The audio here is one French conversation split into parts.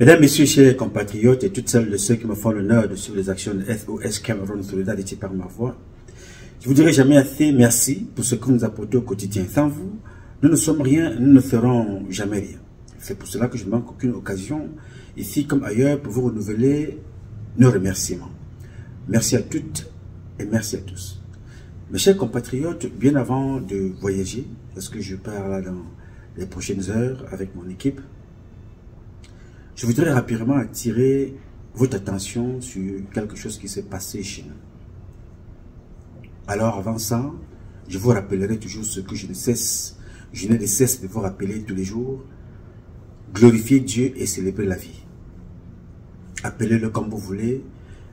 Mesdames, Messieurs, chers compatriotes et toutes celles de ceux qui me font l'honneur de suivre les actions de SOS Cameroun Solidarité par ma voix, je vous dirai jamais assez merci pour ce que vous nous apportez au quotidien. Sans vous, nous ne sommes rien, nous ne ferons jamais rien. C'est pour cela que je ne manque aucune occasion, ici comme ailleurs, pour vous renouveler nos remerciements. Merci à toutes et merci à tous. Mes chers compatriotes, bien avant de voyager, parce que je pars là dans les prochaines heures avec mon équipe, je voudrais rapidement attirer votre attention sur quelque chose qui s'est passé chez nous. Alors avant ça, je vous rappellerai toujours ce que je n'ai de cesse de vous rappeler tous les jours. Glorifier Dieu et célébrer la vie. Appelez-le comme vous voulez.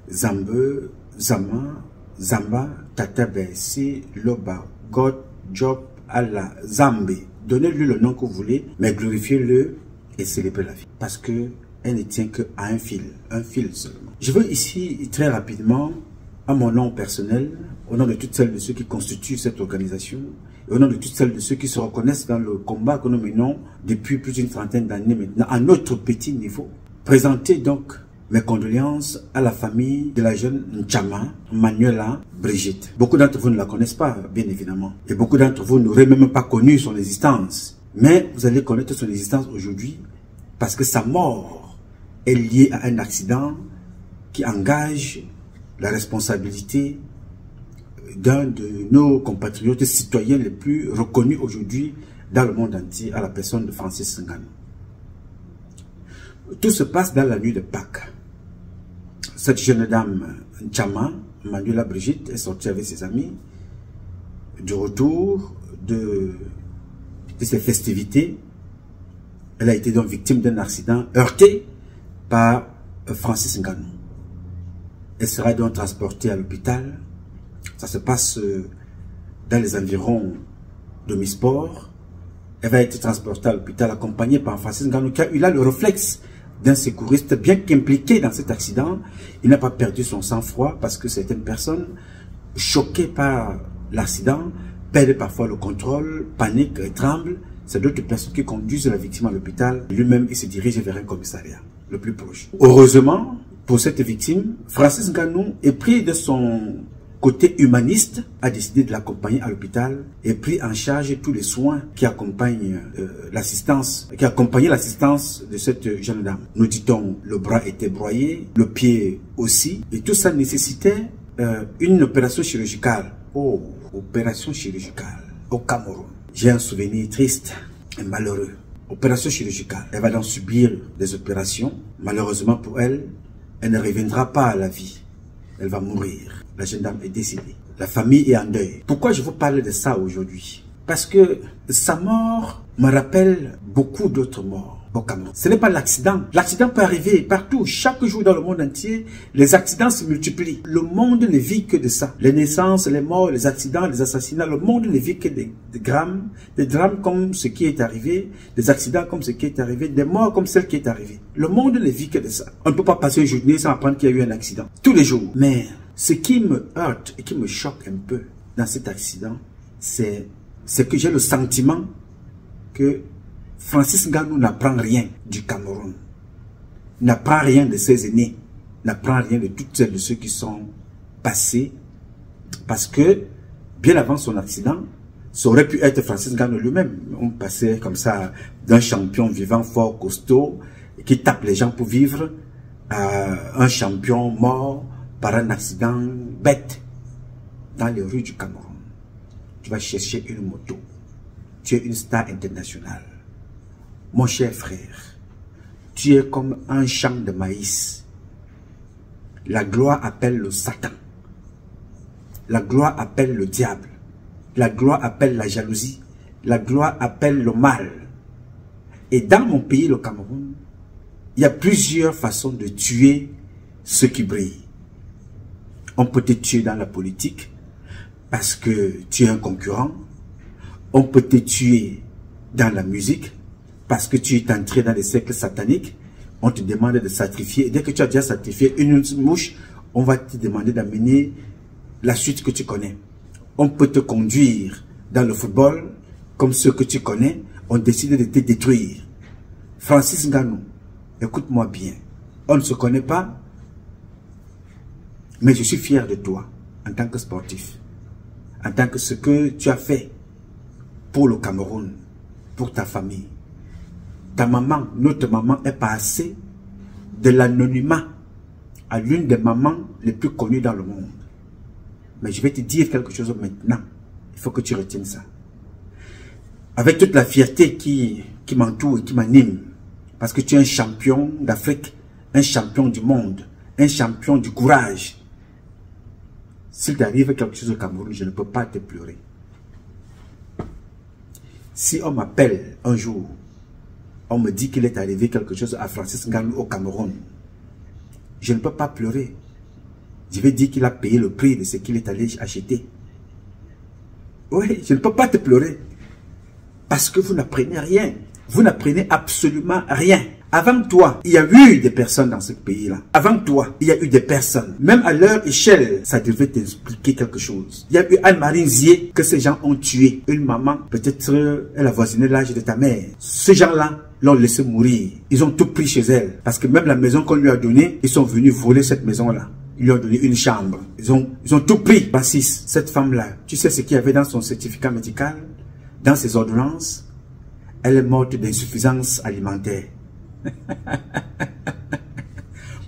Zambe, Zama, Zamba, Tata Bessi, Loba, God, Job, Allah, Zambé. Donnez-lui le nom que vous voulez, mais glorifiez-le et célébrer la vie. Parce que elle ne tient qu'à un fil seulement. Je veux ici, très rapidement, à mon nom personnel, au nom de toutes celles de ceux qui constituent cette organisation, et au nom de toutes celles de ceux qui se reconnaissent dans le combat que nous menons depuis plus d'une trentaine d'années maintenant, à notre petit niveau, présenter donc mes condoléances à la famille de la jeune Nchama, Manuela Brigitte. Beaucoup d'entre vous ne la connaissent pas, bien évidemment. Et beaucoup d'entre vous n'auraient même pas connu son existence. Mais vous allez connaître son existence aujourd'hui parce que sa mort est liée à un accident qui engage la responsabilité d'un de nos compatriotes citoyens les plus reconnus aujourd'hui dans le monde entier, à la personne de Francis Ngannou. Tout se passe dans la nuit de Pâques. Cette jeune dame, Nchama, Manuela Brigitte, est sortie avec ses amis du retour de ces festivités. Elle a été donc victime d'un accident heurté par Francis Ngannou. Elle sera donc transportée à l'hôpital. Ça se passe dans les environs de Misport. Elle va être transportée à l'hôpital accompagnée par Francis Ngannou qui a eu là le réflexe d'un secouriste bien qu'impliqué dans cet accident. Il n'a pas perdu son sang-froid parce que certaines personnes choquées par l'accident perdent parfois le contrôle, paniquent et tremblent. C'est d'autres personnes qui conduisent la victime à l'hôpital. Lui-même, il se dirige vers un commissariat le plus proche. Heureusement, pour cette victime, Francis Ngannou est pris de son côté humaniste, a décidé de l'accompagner à l'hôpital et pris en charge tous les soins qui accompagnent l'assistance de cette jeune dame. Nous dit-on, le bras était broyé, le pied aussi, et tout ça nécessitait une opération chirurgicale. Oh, opération chirurgicale au Cameroun. J'ai un souvenir triste et malheureux. Opération chirurgicale. Elle va donc subir des opérations. Malheureusement pour elle, elle ne reviendra pas à la vie. Elle va mourir. La jeune dame est décédée. La famille est en deuil. Pourquoi je vous parle de ça aujourd'hui? Parce que sa mort me rappelle beaucoup d'autres morts au Cameroun. Ce n'est pas l'accident. L'accident peut arriver partout. Chaque jour dans le monde entier, les accidents se multiplient. Le monde ne vit que de ça. Les naissances, les morts, les accidents, les assassinats. Le monde ne vit que des drames comme ce qui est arrivé, des accidents comme ce qui est arrivé, des morts comme celle qui est arrivée. Le monde ne vit que de ça. On ne peut pas passer une journée sans apprendre qu'il y a eu un accident. Tous les jours. Mais ce qui me heurte et qui me choque un peu dans cet accident, c'est que j'ai le sentiment que Francis Ngannou n'apprend rien du Cameroun, n'apprend rien de ses aînés, n'apprend rien de toutes celles de ceux qui sont passés, parce que bien avant son accident, ça aurait pu être Francis Ngannou lui-même. On passait comme ça d'un champion vivant fort, costaud, qui tape les gens pour vivre, à un champion mort par un accident bête dans les rues du Cameroun. Tu vas chercher une moto. Tu es une star internationale. Mon cher frère, tu es comme un champ de maïs. La gloire appelle le Satan. La gloire appelle le diable. La gloire appelle la jalousie. La gloire appelle le mal. Et dans mon pays, le Cameroun, il y a plusieurs façons de tuer ceux qui brillent. On peut te tuer dans la politique parce que tu es un concurrent. On peut te tuer dans la musique parce que tu es entré dans les cercles sataniques. On te demande de sacrifier. Et dès que tu as déjà sacrifié une mouche, on va te demander d'amener la suite que tu connais. On peut te conduire dans le football comme ceux que tu connais. On décide de te détruire. Francis Ngannou, écoute-moi bien. On ne se connaît pas, mais je suis fier de toi en tant que sportif, en tant que ce que tu as fait pour le Cameroun, pour ta famille. Ta maman, notre maman, est passée de l'anonymat à l'une des mamans les plus connues dans le monde. Mais je vais te dire quelque chose maintenant. Il faut que tu retiennes ça. Avec toute la fierté qui m'entoure et qui m'anime, parce que tu es un champion d'Afrique, un champion du monde, un champion du courage. S'il t'arrive quelque chose au Cameroun, je ne peux pas te pleurer. Si on m'appelle un jour, on me dit qu'il est arrivé quelque chose à Francis Ngannou au Cameroun, je ne peux pas pleurer. Je vais dire qu'il a payé le prix de ce qu'il est allé acheter. Oui, je ne peux pas te pleurer. Parce que vous n'apprenez rien. Vous n'apprenez absolument rien. Avant toi, il y a eu des personnes dans ce pays-là. Avant toi, il y a eu des personnes. Même à leur échelle, ça devait t'expliquer quelque chose. Il y a eu Anne-Marie Nzié que ces gens ont tué. Une maman, peut-être elle avoisinait l'âge de ta mère. Ces gens-là l'ont laissé mourir. Ils ont tout pris chez elle. Parce que même la maison qu'on lui a donnée, ils sont venus voler cette maison-là. Ils lui ont donné une chambre. Ils ont tout pris. Francis, cette femme-là, tu sais ce qu'il y avait dans son certificat médical, dans ses ordonnances? Elle est morte d'insuffisance alimentaire.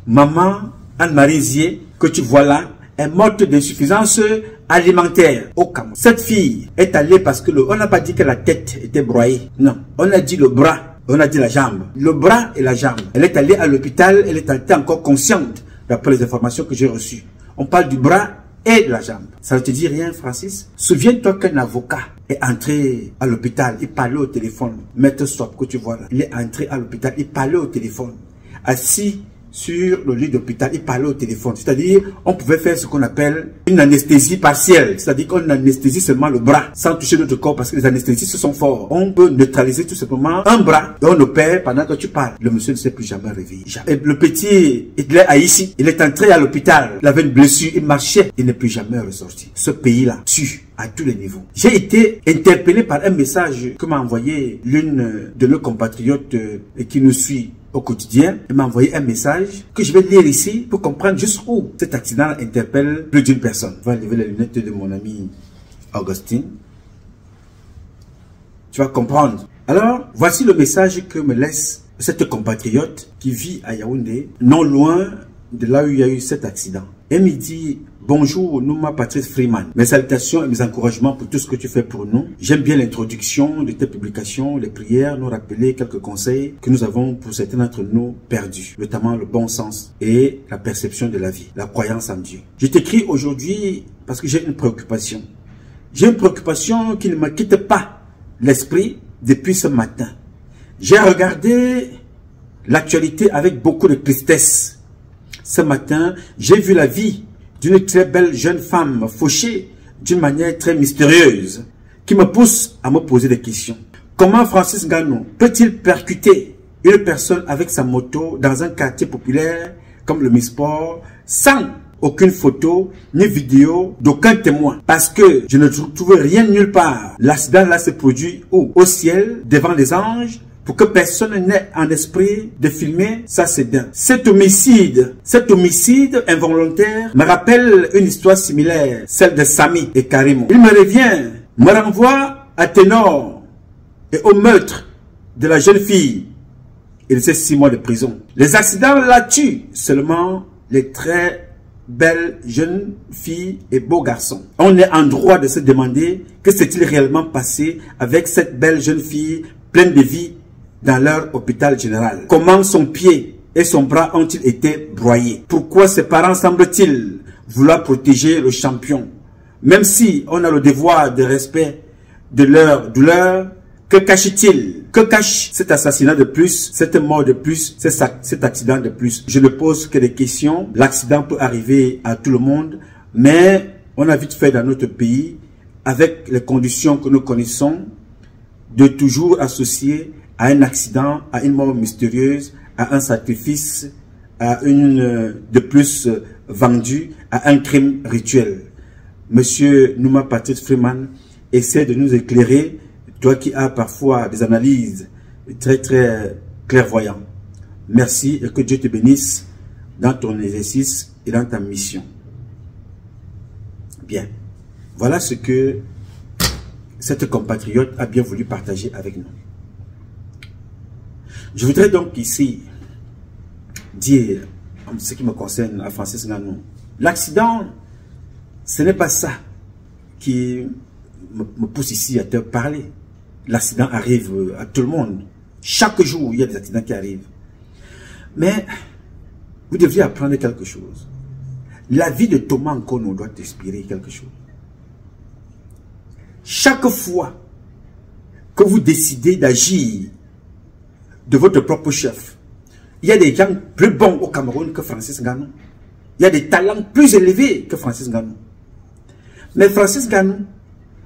Maman Anne-Marie Nzié, que tu vois là, est morte d'insuffisance alimentaire au Cameroun. Cette fille est allée parce que on n'a pas dit que la tête était broyée. Non, on a dit le bras, on a dit la jambe. Le bras et la jambe. Elle est allée à l'hôpital, elle est encore consciente d'après les informations que j'ai reçues. On parle du bras et de la jambe. Ça ne te dit rien, Francis? Souviens-toi qu'un avocat est entré à l'hôpital, il parlait au téléphone. Maître Swap, que tu vois là, il est entré à l'hôpital, il parlait au téléphone. Assis sur le lit d'hôpital, il parlait au téléphone. C'est-à-dire, on pouvait faire ce qu'on appelle une anesthésie partielle. C'est-à-dire qu'on anesthésie seulement le bras, sans toucher notre corps, parce que les anesthésistes sont forts. On peut neutraliser tout simplement un bras, et on opère pendant que tu parles. Le monsieur ne s'est plus jamais réveillé. Jamais. Et le petit Hitler Haïti, il est entré à l'hôpital, il avait une blessure, il marchait, il n'est plus jamais ressorti. Ce pays-là tue à tous les niveaux. J'ai été interpellé par un message que m'a envoyé l'une de nos compatriotes qui nous suit au quotidien. Elle m'a envoyé un message que je vais lire ici pour comprendre jusqu'où cet accident interpelle plus d'une personne. Je vais enlever les lunettes de mon ami Augustine. Tu vas comprendre. Alors, voici le message que me laisse cette compatriote qui vit à Yaoundé, non loin de là où il y a eu cet accident. Elle me dit: bonjour, Nouma Patrice Freeman. Mes salutations et mes encouragements pour tout ce que tu fais pour nous. J'aime bien l'introduction de tes publications, les prières, nous rappeler quelques conseils que nous avons pour certains d'entre nous perdus, notamment le bon sens et la perception de la vie, la croyance en Dieu. Je t'écris aujourd'hui parce que j'ai une préoccupation. J'ai une préoccupation qui ne me quitte pas l'esprit depuis ce matin. J'ai regardé l'actualité avec beaucoup de tristesse. Ce matin, j'ai vu la vie d'une très belle jeune femme fauchée d'une manière très mystérieuse qui me pousse à me poser des questions. Comment Francis Ngannou peut-il percuter une personne avec sa moto dans un quartier populaire comme le Misport sans aucune photo ni vidéo d'aucun témoin? Parce que je ne trouve rien nulle part. L'accident là se produit où? Au ciel, devant les anges, pour que personne n'ait en esprit de filmer, ça c'est dingue. Cet homicide involontaire me rappelle une histoire similaire, celle de Samy et Karim. Il me revient, me renvoie à Ténor et au meurtre de la jeune fille. Il risque 6 mois de prison. Les accidents la tuent seulement les très belles jeunes filles et beaux garçons. On est en droit de se demander que s'est-il réellement passé avec cette belle jeune fille pleine de vie dans leur hôpital général. Comment son pied et son bras ont-ils été broyés? Pourquoi ses parents semblent-ils vouloir protéger le champion? Même si on a le devoir de respect de leur douleur, que cache-t-il? Que cache cet assassinat de plus, cette mort de plus, cet accident de plus? Je ne pose que des questions. L'accident peut arriver à tout le monde, mais on a vite fait dans notre pays, avec les conditions que nous connaissons, de toujours associer à un accident, à une mort mystérieuse, à un sacrifice, à une de plus vendue, à un crime rituel. Monsieur Nouma Patrice Freeman, essaie de nous éclairer, toi qui as parfois des analyses très clairvoyantes. Merci et que Dieu te bénisse dans ton exercice et dans ta mission. Bien. Voilà ce que cette compatriote a bien voulu partager avec nous. Je voudrais donc ici dire, en ce qui me concerne, à Francis Ngannou, l'accident, ce n'est pas ça qui me pousse ici à te parler. L'accident arrive à tout le monde. Chaque jour, il y a des accidents qui arrivent. Mais vous devriez apprendre quelque chose. La vie de Thomas Nkono doit t'inspirer quelque chose. Chaque fois que vous décidez d'agir de votre propre chef, il y a des gens plus bons au Cameroun que Francis Ngannou. Il y a des talents plus élevés que Francis Ngannou. Mais Francis Ngannou,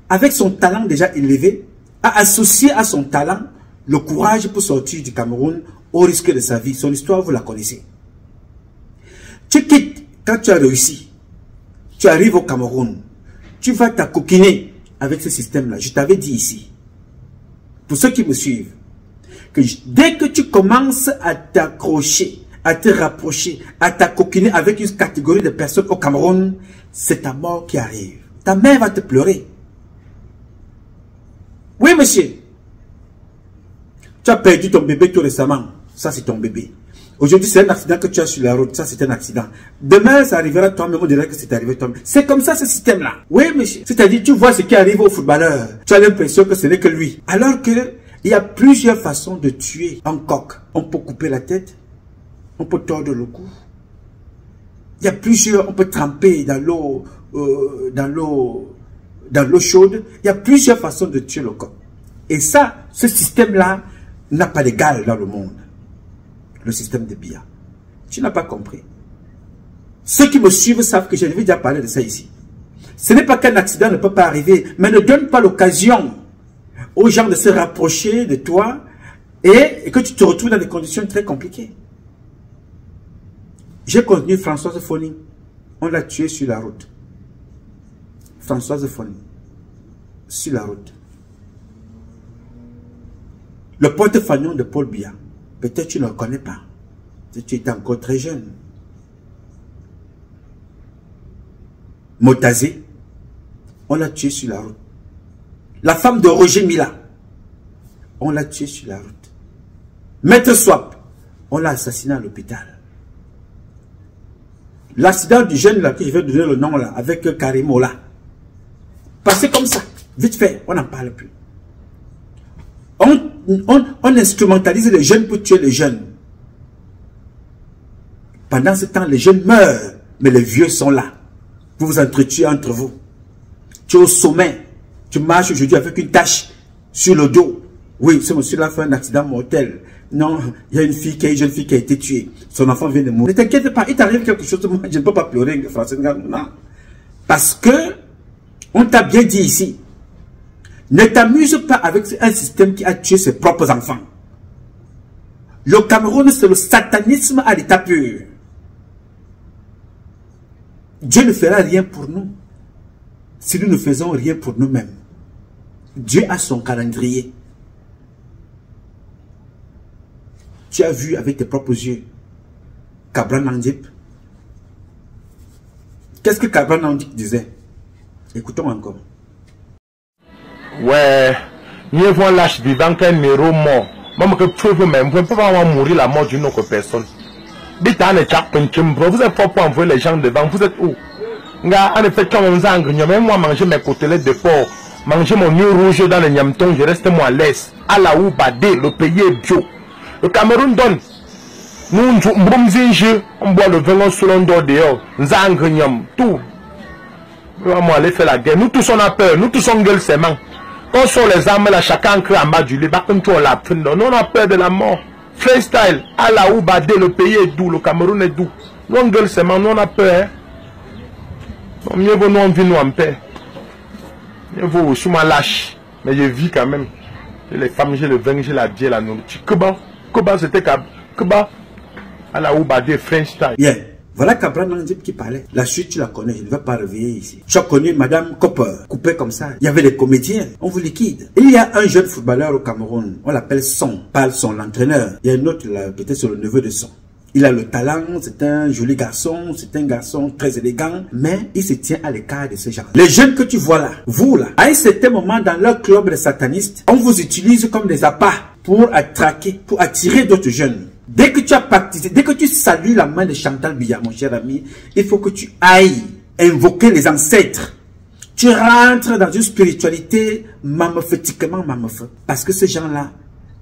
avec son talent déjà élevé, a associé à son talent le courage pour sortir du Cameroun au risque de sa vie. Son histoire, vous la connaissez. Tu quittes quand tu as réussi. Tu arrives au Cameroun. Tu vas t'acoquiner avec ce système-là. Je t'avais dit ici, pour ceux qui me suivent, que dès que tu commences à t'accrocher, à te rapprocher, à t'acoquiner avec une catégorie de personnes au Cameroun, c'est ta mort qui arrive. Ta mère va te pleurer. Oui, monsieur. Tu as perdu ton bébé tout récemment. Ça, c'est ton bébé. Aujourd'hui, c'est un accident que tu as sur la route. Ça, c'est un accident. Demain, ça arrivera à toi-même. On dirait que c'est arrivé à toi-même. C'est comme ça, ce système-là. Oui, monsieur. C'est-à-dire, tu vois ce qui arrive au footballeur. Tu as l'impression que ce n'est que lui. Alors que il y a plusieurs façons de tuer un coq. On peut couper la tête. On peut tordre le cou. Il y a plusieurs. On peut tremper dans l'eau, dans l'eau chaude. Il y a plusieurs façons de tuer le coq. Et ça, ce système-là n'a pas d'égal dans le monde. Le système de Biya. Tu n'as pas compris. Ceux qui me suivent savent que j'avais déjà parlé de ça ici. Ce n'est pas qu'un accident ne peut pas arriver, mais ne donne pas l'occasion aux gens de se rapprocher de toi et que tu te retrouves dans des conditions très compliquées. J'ai connu Françoise Foni. On l'a tuée sur la route. Françoise Foni. Sur la route. Le porte-fanion de Paul Biya. Peut-être tu ne le connais pas. Tu étais encore très jeune. Motazé, on l'a tué sur la route. La femme de Roger Mila, on l'a tué sur la route. Maître Swap, on l'a assassiné à l'hôpital. L'accident du jeune là, que je vais donner le nom là, avec Karimola. Passé comme ça, vite fait, on n'en parle plus. On instrumentalise les jeunes pour tuer les jeunes. Pendant ce temps, les jeunes meurent, mais les vieux sont là. Vous vous entretuez entre vous. Tu es au sommet. Tu marches aujourd'hui avec une tache sur le dos. Oui, ce monsieur-là a fait un accident mortel. Non, il y a une jeune fille qui a été tuée. Son enfant vient de mourir. Ne t'inquiète pas, il t'arrive quelque chose. Moi, je ne peux pas pleurer, Francis Ngannou. Non. Parce que, on t'a bien dit ici, ne t'amuse pas avec un système qui a tué ses propres enfants. Le Cameroun, c'est le satanisme à l'état pur. Dieu ne fera rien pour nous si nous ne faisons rien pour nous-mêmes. Dieu a son calendrier. Tu as vu avec tes propres yeux Cabral Nandip. Qu'est-ce que Cabral Nandip disait? Écoutons encore. Ouais, mieux vaut lâche vivant qu'un héros mort. Même que tu veux même, vous ne pouvez pas mourir la mort d'une autre personne. Vous êtes pas pour envoyer les gens devant, vous êtes où? En effet, quand on zang, même moi manger mes côtelettes de porc, manger mon œuf rouge dans le nyamton, je reste moi à l'aise. À la ou badé, le pays est bio. Le Cameroun donne. Nous, on boit le vin, on se l'endort dehors. Zang, nyam, tout. On va aller faire la guerre. Nous tous on a peur, nous tous on gueule ses mains. Quand sont les armes là, chacun crée en bas du lit. Par contre, on a peur de la mort. Freestyle, à la ou badé, le pays est doux, le Cameroun est doux. Nous on gueule ses mains, nous on a peur. Hein? Mieux vaut nous on vit nous en paix. Mieux vaut je suis lâche. Mais je vis quand même. J'ai les femmes, j'ai le vin, j'ai la bière, la nourriture. Kuba c'était Kuba. À la ou badé, freestyle. Bien, Voilà Cabral Nandip qui parlait. La chute, tu la connais, je ne vais pas réveiller ici. Tu as connu Madame Copper, coupée comme ça. Il y avait des comédiens, on vous liquide. Il y a un jeune footballeur au Cameroun, on l'appelle Son, pas Son, l'entraîneur. Il y a un autre, peut-être sur le neveu de Son. Il a le talent, c'est un joli garçon, c'est un garçon très élégant, mais il se tient à l'écart de ces gens. Les jeunes que tu vois là, vous là, à un certain moment dans leur club de satanistes, on vous utilise comme des appâts pour attraquer, pour attirer d'autres jeunes. Dès que tu as participé, dès que tu salues la main de Chantal Biya, mon cher ami, il faut que tu ailles invoquer les ancêtres. Tu rentres dans une spiritualité mamophétiquement mamophe. Parce que ces gens-là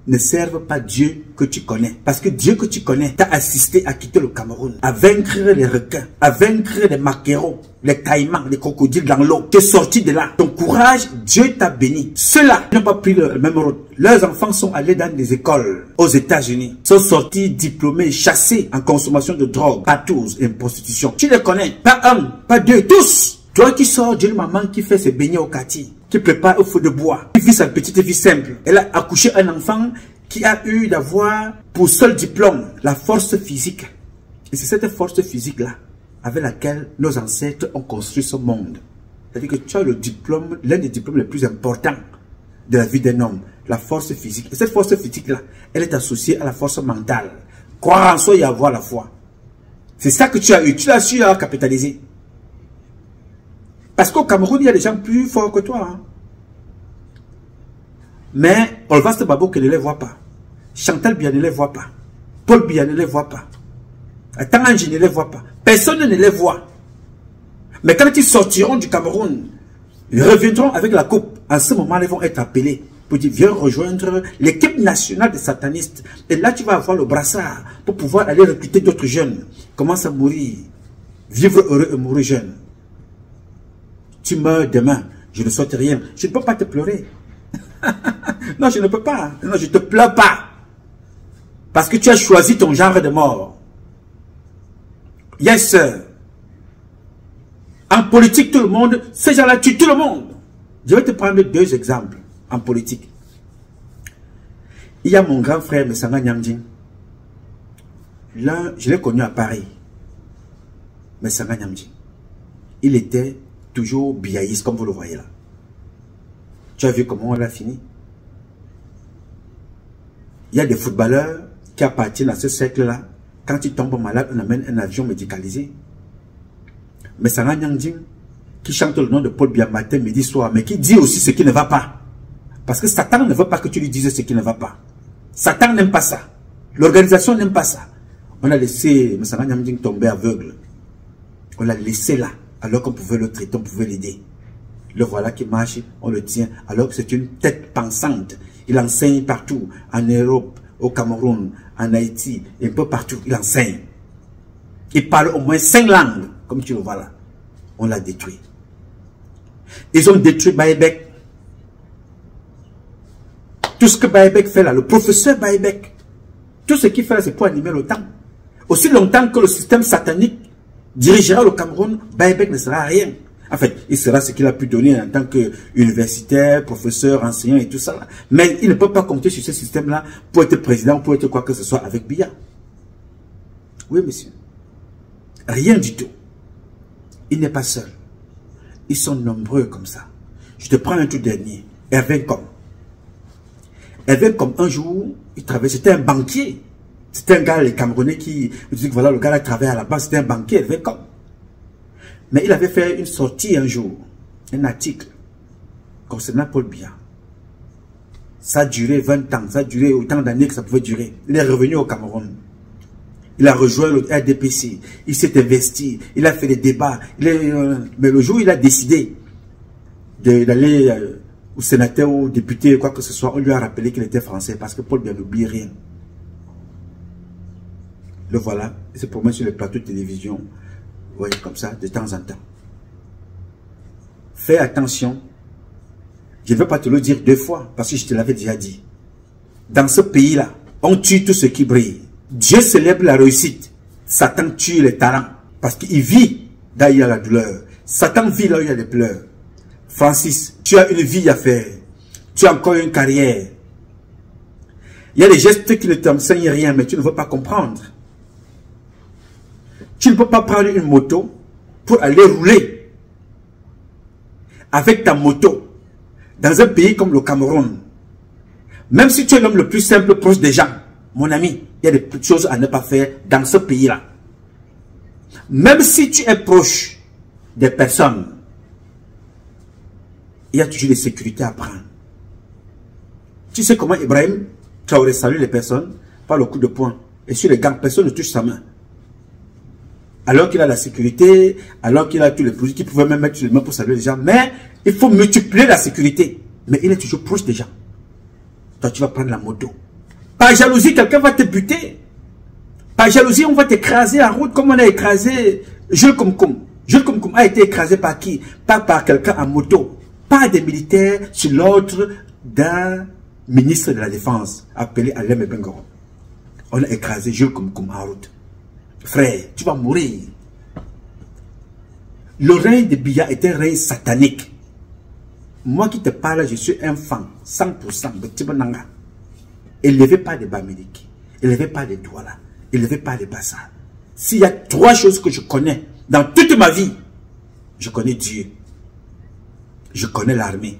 ne servent pas Dieu que tu connais. Parce que Dieu que tu connais t'a assisté à quitter le Cameroun, à vaincre les requins, à vaincre les maquereaux, les caïmans, les crocodiles dans l'eau. Tu es sorti de là. Ton courage, Dieu t'a béni. Ceux-là n'ont pas pris le même route. Leurs enfants sont allés dans des écoles aux États-Unis, sont sortis diplômés, chassés en consommation de drogue, patous et prostitution. Tu les connais. Pas un, pas deux, tous. Toi qui sors d'une maman qui fait ses beignets au quartier, qui prépare au feu de bois, qui vit sa petite vie simple. Elle a accouché un enfant qui a eu d'avoir pour seul diplôme la force physique. Et c'est cette force physique-là avec laquelle nos ancêtres ont construit ce monde. C'est-à-dire que tu as le diplôme, l'un des diplômes les plus importants de la vie d'un homme, la force physique. Et cette force physique-là, elle est associée à la force mentale. Croire en soi et avoir la foi. C'est ça que tu as eu. Tu l'as su capitaliser. Parce qu'au Cameroun, il y a des gens plus forts que toi. Hein. Mais Olvaste Babo ne les voit pas. Chantal Biya ne les voit pas. Paul Biya ne les voit pas. Tanganji ne les voit pas. Personne ne les voit. Mais quand ils sortiront du Cameroun, ils reviendront avec la coupe. En ce moment, ils vont être appelés pour dire, viens rejoindre l'équipe nationale des satanistes. Et là, tu vas avoir le brassard pour pouvoir aller recruter d'autres jeunes. Commence à mourir. Vivre heureux et mourir jeune. Tu meurs demain, je ne souhaite rien. Je ne peux pas te pleurer. Non, je ne peux pas. Non, je ne te pleure pas. Parce que tu as choisi ton genre de mort. Yes, sir. En politique, tout le monde, ces gens-là tuent tout le monde. Je vais te prendre deux exemples en politique. Il y a mon grand frère, Messanga Nyamdjing. Là, je l'ai connu à Paris. Messanga Nyamdjing. Il était toujours biaïste, comme vous le voyez là. Tu as vu comment on a fini? Il y a des footballeurs qui appartiennent à ce cercle-là. Quand ils tombent malades, on amène un avion médicalisé. Mais Sanga Nyangding, qui chante le nom de Paul Biya matin, midi, soir, mais qui dit aussi ce qui ne va pas. Parce que Satan ne veut pas que tu lui dises ce qui ne va pas. Satan n'aime pas ça. L'organisation n'aime pas ça. On a laissé Sanga Nyangding tomber aveugle. On l'a laissé là. Alors qu'on pouvait le traiter, on pouvait l'aider. Le voilà qui marche, on le tient, alors que c'est une tête pensante. Il enseigne partout, en Europe, au Cameroun, en Haïti, un peu partout, il enseigne. Il parle au moins 5 langues, comme tu le vois là. On l'a détruit. Ils ont détruit Baïbek. Tout ce que Baïbek fait là, le professeur Baïbek, tout ce qu'il fait là, c'est pour animer le temps. Aussi longtemps que le système satanique dirigera le Cameroun, Baïbek ne sera rien. En fait, il sera ce qu'il a pu donner en tant qu'universitaire, professeur, enseignant et tout ça. Mais il ne peut pas compter sur ce système-là pour être président, pour être quoi que ce soit avec Biya. Oui, monsieur. Rien du tout. Il n'est pas seul. Ils sont nombreux comme ça. Je te prends un tout dernier. Hervé Com. Hervé Com, un jour, il travaillait, c'était un banquier. C'était un gars, les Camerounais, qui dit que voilà, le gars là travaillait à la base, c'était un banquier, Hervé Com. Mais il avait fait une sortie un jour, un article concernant Paul Biya. Ça a duré 20 ans, ça a duré autant d'années que ça pouvait durer. Il est revenu au Cameroun. Il a rejoint le RDPC, il s'est investi, il a fait des débats. Mais le jour où il a décidé d'aller au sénateur ou au député, quoi que ce soit, on lui a rappelé qu'il était français parce que Paul Biya n'oublie rien. Le voilà, il se promène sur les plateaux de télévision. Oui, comme ça, de temps en temps. Fais attention. Je ne vais pas te le dire 2 fois, parce que je te l'avais déjà dit. Dans ce pays-là, on tue tout ce qui brille. Dieu célèbre la réussite. Satan tue les talents. Parce qu'il vit là où il y a la douleur. Satan vit là où il y a les pleurs. Francis, tu as une vie à faire. Tu as encore une carrière. Il y a des gestes qui ne t'enseignent rien, mais tu ne veux pas comprendre. Tu ne peux pas prendre une moto pour aller rouler avec ta moto dans un pays comme le Cameroun. Même si tu es l'homme le plus simple proche des gens, mon ami, il y a des choses à ne pas faire dans ce pays-là. Même si tu es proche des personnes, il y a toujours des sécurités à prendre. Tu sais comment Ibrahim Traoré salue les personnes par le coup de poing. Et sur les gants, personne ne touche sa main. Alors qu'il a la sécurité, alors qu'il a tous les produits, qu'il pouvait même mettre sur les mains pour saluer les gens. Mais il faut multiplier la sécurité. Mais il est toujours proche des gens. Toi, tu vas prendre la moto. Par jalousie, quelqu'un va te buter. Par jalousie, on va t'écraser en route comme on a écrasé Jules Koum. Jules Koum a été écrasé par qui? Pas par quelqu'un en moto. Pas des militaires sur l'ordre d'un ministre de la Défense appelé Alem Bengoro. On a écrasé Jules Koum en route. Frère, tu vas mourir. Le règne de Biya est un règne satanique. Moi qui te parle, je suis un fan, 100% de Tibonanga. Élevé par des Bamiliki, élevé par des Douala, élevé par des Bassa. S'il y a 3 choses que je connais dans toute ma vie, je connais Dieu, je connais l'armée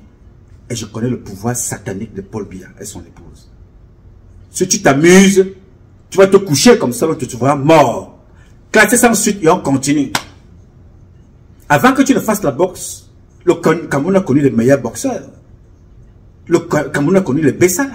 et je connais le pouvoir satanique de Paul Biya et son épouse. Si tu t'amuses, tu vas te coucher comme ça, tu te verras mort. Classé sans suite et on continue. Avant que tu ne fasses la boxe, le Cameroun a connu les meilleurs boxeurs. Le Cameroun a connu les Bessala.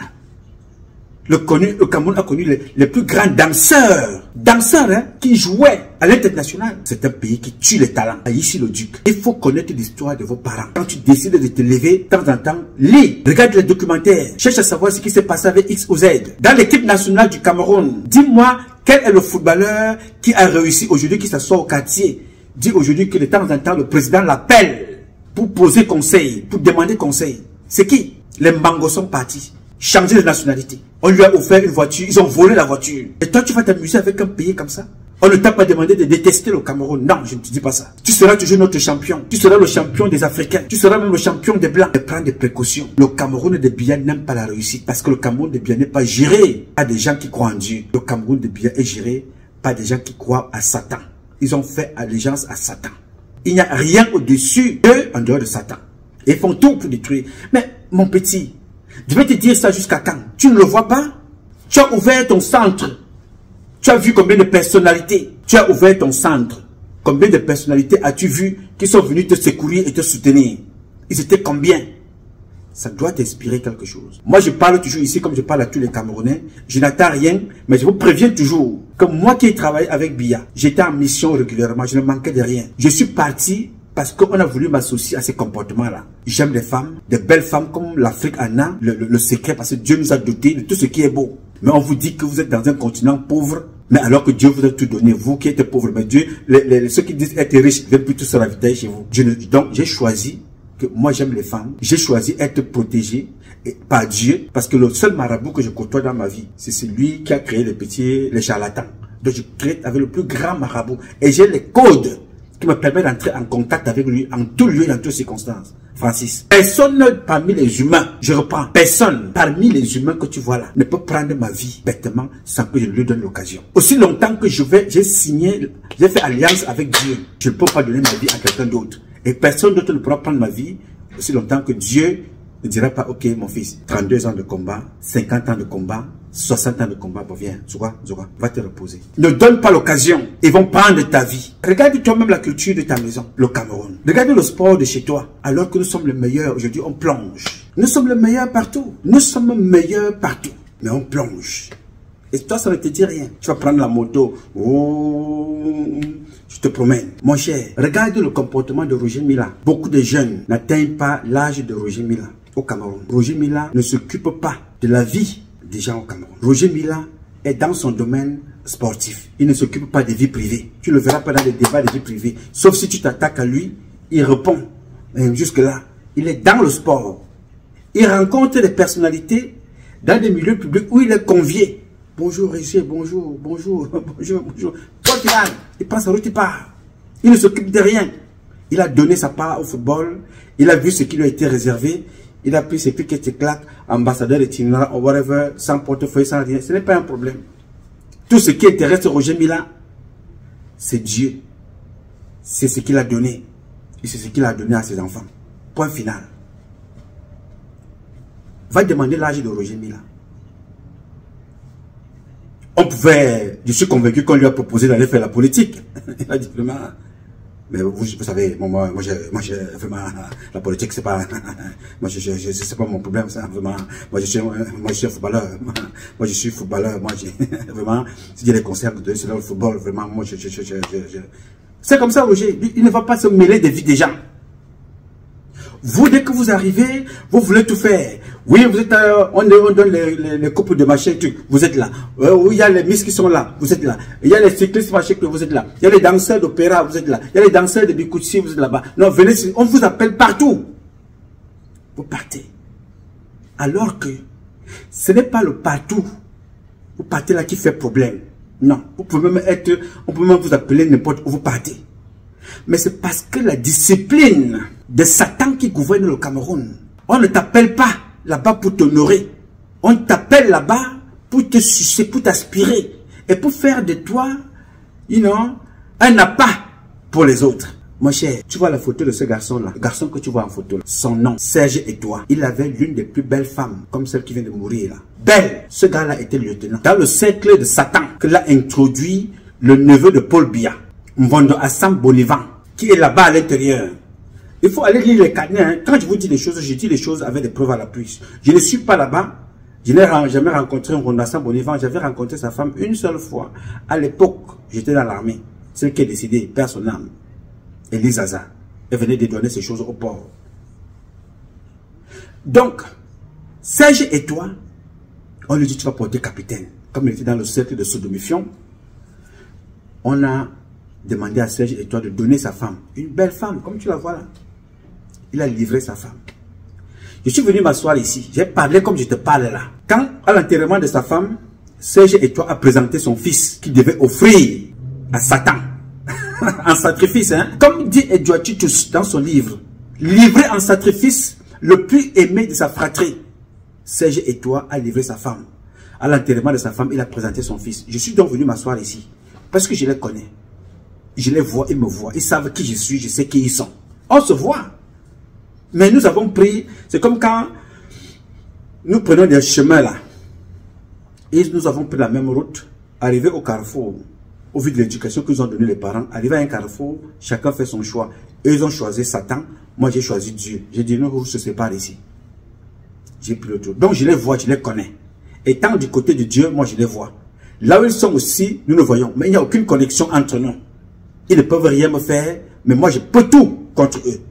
Le Cameroun a connu les plus grands danseurs. Danseurs hein, qui jouaient à l'international. C'est un pays qui tue les talents. Ici le Duc. Il faut connaître l'histoire de vos parents. Quand tu décides de te lever, de temps en temps, lis, regarde les documentaires. Cherche à savoir ce qui s'est passé avec X ou Z. Dans l'équipe nationale du Cameroun, dis-moi quel est le footballeur qui a réussi aujourd'hui, qui s'assoit au quartier. Dit aujourd'hui que de temps en temps, le président l'appelle pour poser conseil, pour demander conseil. C'est qui? Les Mbangos sont partis. Changer de nationalité. On lui a offert une voiture, ils ont volé la voiture. Et toi, tu vas t'amuser avec un pays comme ça? On ne t'a pas demandé de détester le Cameroun. Non, je ne te dis pas ça. Tu seras toujours notre champion. Tu seras le champion des Africains. Tu seras même le champion des Blancs. Et prends des précautions. Le Cameroun de Biya n'aime pas la réussite. Parce que le Cameroun de Biya n'est pas géré par des gens qui croient en Dieu. Le Cameroun de Biya est géré par des gens qui croient à Satan. Ils ont fait allégeance à Satan. Il n'y a rien au-dessus d'eux en dehors de Satan. Et ils font tout pour détruire. Mais mon petit, je vais te dire ça jusqu'à quand? Tu ne le vois pas? Tu as ouvert ton centre. Tu as vu combien de personnalités? Tu as ouvert ton centre. Combien de personnalités as-tu vu qui sont venues te secourir et te soutenir? Ils étaient combien? Ça doit t'inspirer quelque chose. Moi, je parle toujours ici comme je parle à tous les Camerounais. Je n'attends rien, mais je vous préviens toujours que moi qui ai travaillé avec Biya, j'étais en mission régulièrement, je ne manquais de rien. Je suis parti parce qu'on a voulu m'associer à ces comportements-là. J'aime les femmes, des belles femmes comme l'Afrique en a le secret, parce que Dieu nous a dotés de tout ce qui est beau. Mais on vous dit que vous êtes dans un continent pauvre, mais alors que Dieu vous a tout donné, vous qui êtes pauvres. Mais Dieu, ceux qui disent être riches, viennent plutôt se ravitailler chez vous. Donc j'ai choisi que moi j'aime les femmes, j'ai choisi être protégé par Dieu, parce que le seul marabout que je côtoie dans ma vie, c'est celui qui a créé les charlatans. Donc je traite avec le plus grand marabout, et j'ai les codes qui me permettent d'entrer en contact avec lui en tout lieu et en toutes circonstances. Francis, personne parmi les humains, je reprends, personne parmi les humains que tu vois là ne peut prendre ma vie bêtement sans que je lui donne l'occasion. Aussi longtemps que j'ai fait alliance avec Dieu, je ne peux pas donner ma vie à quelqu'un d'autre. Et personne d'autre ne pourra prendre ma vie aussi longtemps que Dieu ne dira pas, ok mon fils, 32 ans de combat, 50 ans de combat, 60 ans de combat, bon viens, Zoura, va te reposer. Ne donne pas l'occasion, ils vont prendre ta vie. Regarde toi-même la culture de ta maison, le Cameroun. Regarde le sport de chez toi, alors que nous sommes les meilleurs, aujourd'hui on plonge. Nous sommes les meilleurs partout, nous sommes meilleurs partout, mais on plonge. Et toi ça ne te dit rien. Tu vas prendre la moto, oh, je te promène. Mon cher, regarde le comportement de Roger Mila. Beaucoup de jeunes n'atteignent pas l'âge de Roger Mila au Cameroun. Roger Mila ne s'occupe pas de la vie des gens au Cameroun. Roger Mila est dans son domaine sportif. Il ne s'occupe pas des vies privées. Tu ne le verras pas dans les débats de vie privée. Sauf si tu t'attaques à lui, il répond. Jusque-là, il est dans le sport. Il rencontre des personnalités dans des milieux publics où il est convié. Bonjour, Roger, bonjour, bonjour, bonjour, bonjour. Toi, il prend sa route, il part. Il ne s'occupe de rien. Il a donné sa part au football. Il a vu ce qui lui a été réservé. Il a pris ses piquets et claques, ambassadeur itinéraire, ou whatever, sans portefeuille, sans rien. Ce n'est pas un problème. Tout ce qui intéresse Roger Mila, c'est Dieu. C'est ce qu'il a donné. Et c'est ce qu'il a donné à ses enfants. Point final. Va demander l'âge de Roger Mila. On pouvait, je suis convaincu qu'on lui a proposé d'aller faire la politique. Il a dit vraiment, mais vous savez, moi, vraiment, la politique, c'est pas, c'est pas mon problème, ça, vraiment. Moi, je suis un footballeur. Moi, je suis footballeur. Moi, vraiment, si j'ai des conseils de donner sur le football, vraiment, moi, c'est comme ça, Roger. Il ne va pas se mêler des vies des gens. Vous, dès que vous arrivez, vous voulez tout faire. Oui, vous êtes, on donne les coupes de machin, truc, vous êtes là. Oui, il y a les Miss qui sont là, vous êtes là. Il y a les cyclistes machin, vous êtes là. Il y a les danseurs d'opéra, vous êtes là. Il y a les danseurs de Bikutsi, vous êtes là-bas. Non, venez, on vous appelle partout. Vous partez. Alors que ce n'est pas le partout. Vous partez là qui fait problème. Non, vous pouvez même être, on peut même vous appeler n'importe où vous partez. Mais c'est parce que la discipline de Satan qui gouverne le Cameroun. On ne t'appelle pas là-bas pour t'honorer. On t'appelle là-bas pour te sucer, pour t'aspirer. Et pour faire de toi, un appât pour les autres. Mon cher, tu vois la photo de ce garçon-là. Le garçon que tu vois en photo là. Son nom, Serge Etoile. Il avait l'une des plus belles femmes, comme celle qui vient de mourir là. Belle. Ce gars-là était lieutenant. Dans le cercle de Satan, que l'a introduit le neveu de Paul Biya, Mvondo Assam Bonivan, qui est là-bas à l'intérieur. Il faut aller lire les carnets. Hein. Quand je vous dis des choses, je dis les choses avec des preuves à l'appui. Je ne suis pas là-bas. Je n'ai jamais rencontré Mvondo Assam Bonivan. J'avais rencontré sa femme une seule fois. À l'époque, j'étais dans l'armée. Celle qui est décidée, perd son âme. Elise Aza. Elle venait de donner ces choses au port. Donc, Serge et toi, on lui dit tu vas porter capitaine. Comme il était dans le cercle de sodomifion, on a demandé à Serge et toi de donner sa femme. Une belle femme, comme tu la vois là. Il a livré sa femme. Je suis venu m'asseoir ici. J'ai parlé comme je te parle là. Quand, à l'enterrement de sa femme, Serge et toi a présenté son fils qu'il devait offrir à Satan. En sacrifice, hein. Comme dit Edouard Titus dans son livre, livré en sacrifice, le plus aimé de sa fratrie. Serge Etoile a livré sa femme. À l'enterrement de sa femme, il a présenté son fils. Je suis donc venu m'asseoir ici. Parce que je les connais. Je les vois, ils me voient. Ils savent qui je suis, je sais qui ils sont. On se voit. Mais nous avons pris, c'est comme quand nous prenons des chemins là. Et nous avons pris la même route, arrivé au carrefour. Au vu de l'éducation qu'ils ont donné les parents, arrivé à un carrefour, chacun fait son choix. Eux, ils ont choisi Satan, moi j'ai choisi Dieu. J'ai dit, nous, on se sépare ici. J'ai pris le tour. Donc je les vois, je les connais. Étant du côté de Dieu, moi je les vois. Là où ils sont aussi, nous le voyons. Mais il n'y a aucune connexion entre nous. Ils ne peuvent rien me faire, mais moi je peux tout contre eux.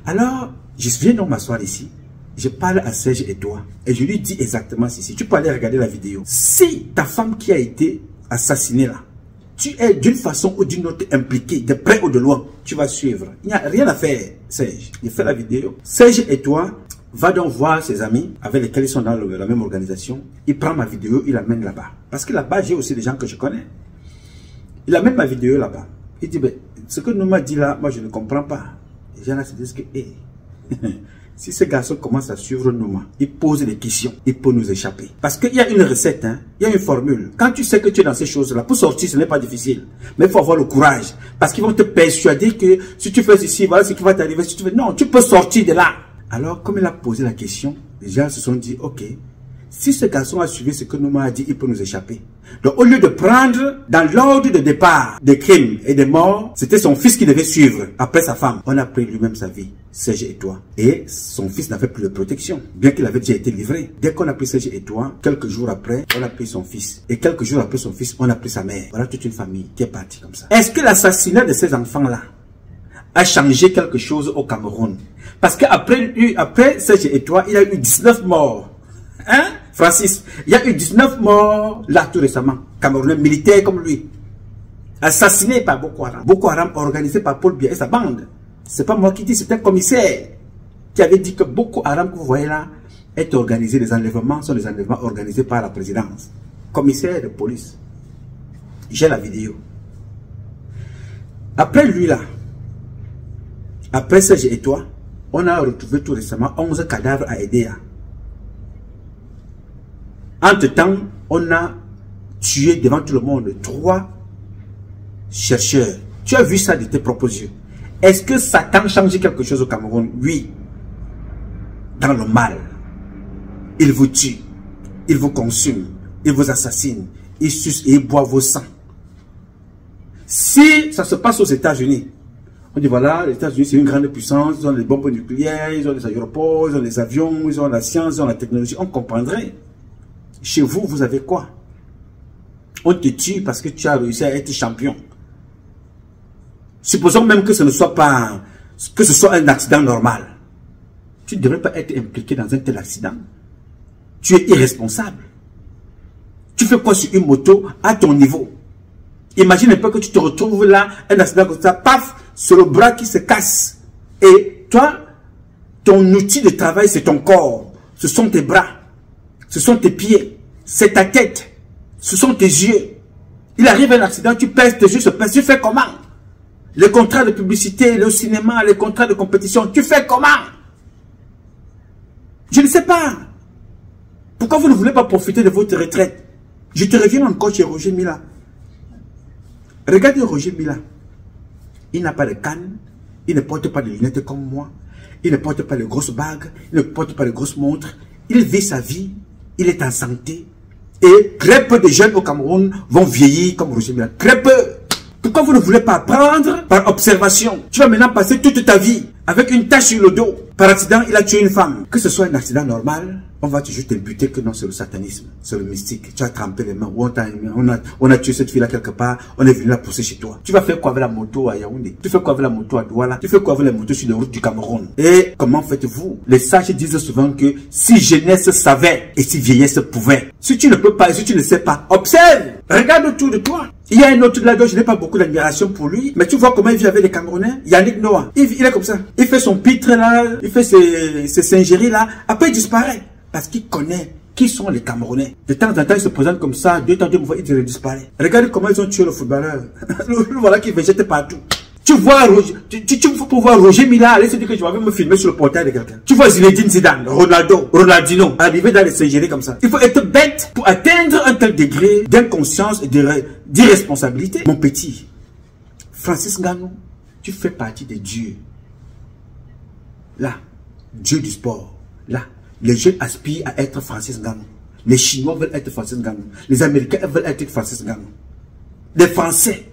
Alors, je viens donc m'asseoir ici. Je parle à Serge et toi. Et je lui dis exactement ceci. Tu peux aller regarder la vidéo. Si ta femme qui a été assassiné là, tu es d'une façon ou d'une autre impliqué, de près ou de loin, tu vas suivre. Il n'y a rien à faire, Serge. Il fait la vidéo. Serge et toi, va donc voir ses amis avec lesquels ils sont dans la même organisation. Il prend ma vidéo, il l'amène là-bas. Parce que là-bas, j'ai aussi des gens que je connais. Il amène ma vidéo là-bas. Il dit, ben, ce que nous m'a dit là, moi je ne comprends pas. Les gens là se disent que, hey, si ce garçon commence à suivre Nouma, il pose des questions, il peut nous échapper. Parce qu'il y a une recette, hein, il y a une formule. Quand tu sais que tu es dans ces choses-là, pour sortir, ce n'est pas difficile. Mais il faut avoir le courage. Parce qu'ils vont te persuader que si tu fais ceci, voilà ce qui va t'arriver. Si tu fais... Non, tu peux sortir de là. Alors, comme il a posé la question, les gens se sont dit, ok, si ce garçon a suivi ce que Nouma a dit, il peut nous échapper. Donc, au lieu de prendre dans l'ordre de départ des crimes et des morts, c'était son fils qui devait suivre après sa femme. On a pris lui-même sa vie, Serge et toi. Et son fils n'avait plus de protection, bien qu'il avait déjà été livré. Dès qu'on a pris Serge et toi, quelques jours après, on a pris son fils. Et quelques jours après son fils, on a pris sa mère. Voilà toute une famille qui est partie comme ça. Est-ce que l'assassinat de ces enfants-là a changé quelque chose au Cameroun? Parce qu'après Serge et toi, il y a eu 19 morts. Hein, Francis? Il y a eu 19 morts là tout récemment. Camerounais militaires comme lui. Assassinés par Boko Haram. Boko Haram organisé par Paul Biya et sa bande. C'est pas moi qui dis, c'est un commissaire qui avait dit que Boko Haram que vous voyez là est organisé. Les enlèvements sont des enlèvements organisés par la présidence. Commissaire de police. J'ai la vidéo. Après lui là, après Serge et toi, on a retrouvé tout récemment 11 cadavres à Edea. Entre-temps, on a tué devant tout le monde 3 chercheur, tu as vu ça de tes propres yeux. Est-ce que Satan change quelque chose au Cameroun? Oui. Dans le mal. Il vous tue. Il vous consume. Il vous assassine. Il suce et il boit vos sangs. Si ça se passe aux États-Unis, on dit voilà, les États-Unis c'est une grande puissance, ils ont les bombes nucléaires, ils ont les aéroports, ils ont les avions, ils ont la science, ils ont la technologie, on comprendrait. Chez vous, vous avez quoi? On te tue parce que tu as réussi à être champion. Supposons même que ce ne soit pas, que ce soit un accident normal. Tu ne devrais pas être impliqué dans un tel accident. Tu es irresponsable. Tu fais quoi sur une moto à ton niveau? Imagine un peu que tu te retrouves là, un accident comme ça, paf, c'est le bras qui se casse. Et toi, ton outil de travail, c'est ton corps. Ce sont tes bras. Ce sont tes pieds. C'est ta tête. Ce sont tes yeux. Il arrive un accident, tu pèses tes yeux, tu fais comment? Les contrats de publicité, le cinéma, les contrats de compétition, tu fais comment? Je ne sais pas. Pourquoi vous ne voulez pas profiter de votre retraite? Je te reviens encore chez Roger Mila. Regardez Roger Mila. Il n'a pas de canne, il ne porte pas de lunettes comme moi, il ne porte pas de grosses bagues, il ne porte pas de grosses montres. Il vit sa vie, il est en santé. Et très peu de jeunes au Cameroun vont vieillir comme Roger Mila. Très peu. Pourquoi vous ne voulez pas apprendre par observation? Tu vas maintenant passer toute ta vie avec une tache sur le dos. Par accident, il a tué une femme. Que ce soit un accident normal, on va toujours t'imputer que non, c'est le satanisme, c'est le mystique. Tu as trempé les mains, on a tué cette fille-là quelque part, on est venu la pousser chez toi. Tu vas faire quoi avec la moto à Yaoundé? Tu fais quoi avec la moto à Douala? Tu fais quoi avec les motos sur les routes du Cameroun? Et comment faites-vous? Les sages disent souvent que si jeunesse savait et si vieillesse pouvait. Si tu ne peux pas, si tu ne sais pas, observe, regarde autour de toi. Il y a un autre là dont je n'ai pas beaucoup d'admiration pour lui, mais tu vois comment il vit avec les Camerounais. Yannick Noah, il est comme ça. Il fait son pitre là, il fait ses singeries là, après il disparaît. Parce qu'il connaît qui sont les Camerounais. De temps en temps, il se présente comme ça, 2 temps, 2 mois, il disparaît. Regardez comment ils ont tué le footballeur. Voilà qui végète partout. Tu vois, tu peux voir Roger Mila, allez se dire que je vais me filmer sur le portail de quelqu'un. Tu vois Zinedine Zidane, Ronaldinho, arriver dans les singeries comme ça. Il faut être bête pour atteindre un tel degré d'inconscience et d'irresponsabilité. Mon petit, Francis Ngannou, tu fais partie des dieux. Là, Dieu du sport. Là, les jeunes aspirent à être Francis Ngannou. Les Chinois veulent être Francis Ngannou. Les Américains veulent être Francis Ngannou. Les Français,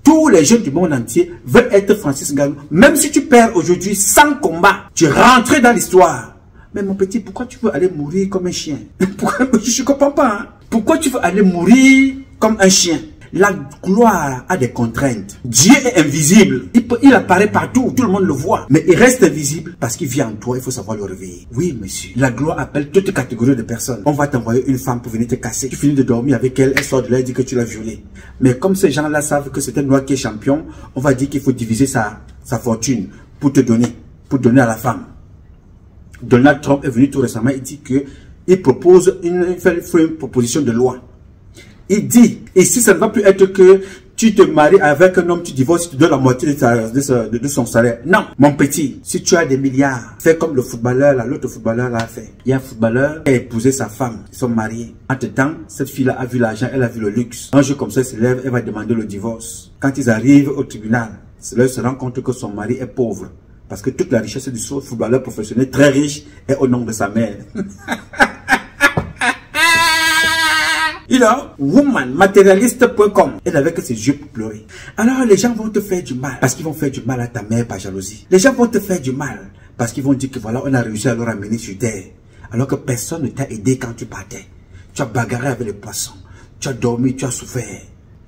tous les jeunes du monde entier veulent être Francis Ngannou. Même si tu perds aujourd'hui 100 combats, tu rentres dans l'histoire. Mais mon petit, pourquoi tu veux aller mourir comme un chien? Pourquoi? Je ne comprends pas. Hein? Pourquoi tu veux aller mourir comme un chien? La gloire a des contraintes. Dieu est invisible. Il apparaît partout, tout le monde le voit. Mais il reste invisible parce qu'il vit en toi, il faut savoir le réveiller. Oui, monsieur. La gloire appelle toutes catégories de personnes. On va t'envoyer une femme pour venir te casser. Tu finis de dormir avec elle, elle sort de là et dit que tu l'as violée. Mais comme ces gens-là savent que c'est un noir qui est champion, on va dire qu'il faut diviser sa fortune pour donner à la femme. Donald Trump est venu tout récemment, il dit qu'il propose une proposition de loi. Il dit, et si ça ne va plus être que tu te maries avec un homme, tu divorces, tu te donnes la moitié de son salaire. Non, mon petit, si tu as des milliards, fais comme le footballeur, l'autre footballeur l'a fait. Il y a un footballeur qui a épousé sa femme, ils sont mariés. Entre-temps, cette fille-là a vu l'argent, elle a vu le luxe. Un jour comme ça, elle se lève, elle va demander le divorce. Quand ils arrivent au tribunal, là, ils se rendent compte que son mari est pauvre. Parce que toute la richesse du footballeur professionnel très riche est au nom de sa mère. You know, womanmatérialiste.com. Elle n'avait que ses yeux pour pleurer. Alors les gens vont te faire du mal. Parce qu'ils vont faire du mal à ta mère par jalousie. Les gens vont te faire du mal. Parce qu'ils vont dire que voilà, on a réussi à le ramener sur terre. Alors que personne ne t'a aidé quand tu partais. Tu as bagarré avec les poissons. Tu as dormi, tu as souffert.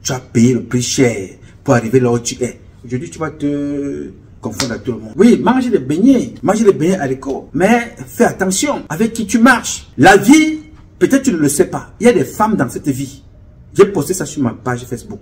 Tu as payé le prix cher pour arriver là où tu es. Aujourd'hui, tu vas te confondre à tout le monde. Oui, mange des beignets haricots. Mais fais attention avec qui tu marches. La vie, peut-être tu ne le sais pas. Il y a des femmes dans cette vie. J'ai posté ça sur ma page Facebook.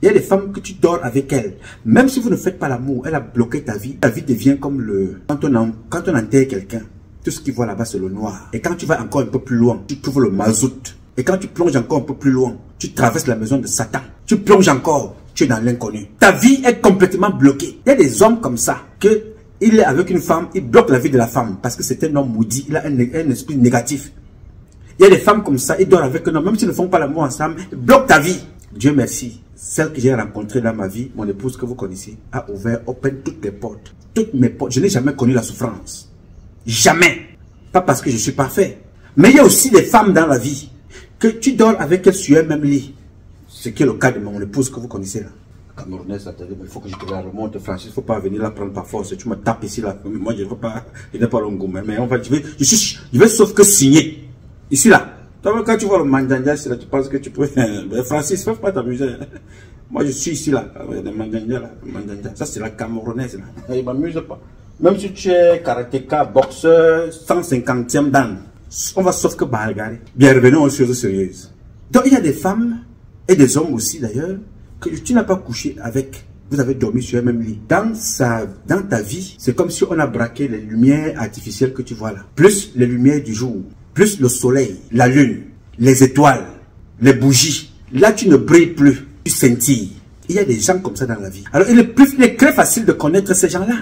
Il y a des femmes que tu dors avec elles. Même si vous ne faites pas l'amour, elle a bloqué ta vie. Ta vie devient comme le... Quand on enterre quelqu'un, tout ce qu'il voit là-bas, c'est le noir. Et quand tu vas encore un peu plus loin, tu trouves le mazout. Et quand tu plonges encore un peu plus loin, tu traverses la maison de Satan. Tu plonges encore, tu es dans l'inconnu. Ta vie est complètement bloquée. Il y a des hommes comme ça, que il est avec une femme, il bloque la vie de la femme. Parce que c'est un homme maudit, il a un esprit négatif. Il y a des femmes comme ça, ils dorment avec un homme, même s'ils ne font pas l'amour ensemble, ils bloquent ta vie. Dieu merci, celle que j'ai rencontrée dans ma vie, mon épouse que vous connaissez, a ouvert, open toutes les portes. Toutes mes portes. Je n'ai jamais connu la souffrance. Jamais. Pas parce que je suis parfait. Mais il y a aussi des femmes dans la vie que tu dors avec elles sur un même lit. Ce qui est le cas de mon épouse que vous connaissez là. Camerounaise, il faut que je te la remonte, Francis. Il ne faut pas venir la prendre par force. Tu me tapes ici là. Moi, je ne veux pas. Je n'ai pas le goût. Mais en fait, je vais sauf que signer. Ici là. Quand tu vois le mandanja, tu penses que tu peux. Francis, il ne faut pas t'amuser. Moi, je suis ici là. Le mandanja là. Ça, c'est la Camerounaise là. Il ne m'amuse pas. Même si tu es karatéka, boxeur, 150e dan, on va sauf que bagarrer. Bien, revenons aux choses sérieuses. Donc, il y a des femmes et des hommes aussi d'ailleurs que tu n'as pas couché avec. Vous avez dormi sur le même lit. Dans ta vie, c'est comme si on a braqué les lumières artificielles que tu vois là. Plus les lumières du jour, plus le soleil, la lune, les étoiles, les bougies. Là, tu ne brilles plus, tu scintilles. Il y a des gens comme ça dans la vie. Alors, il est très facile de connaître ces gens-là.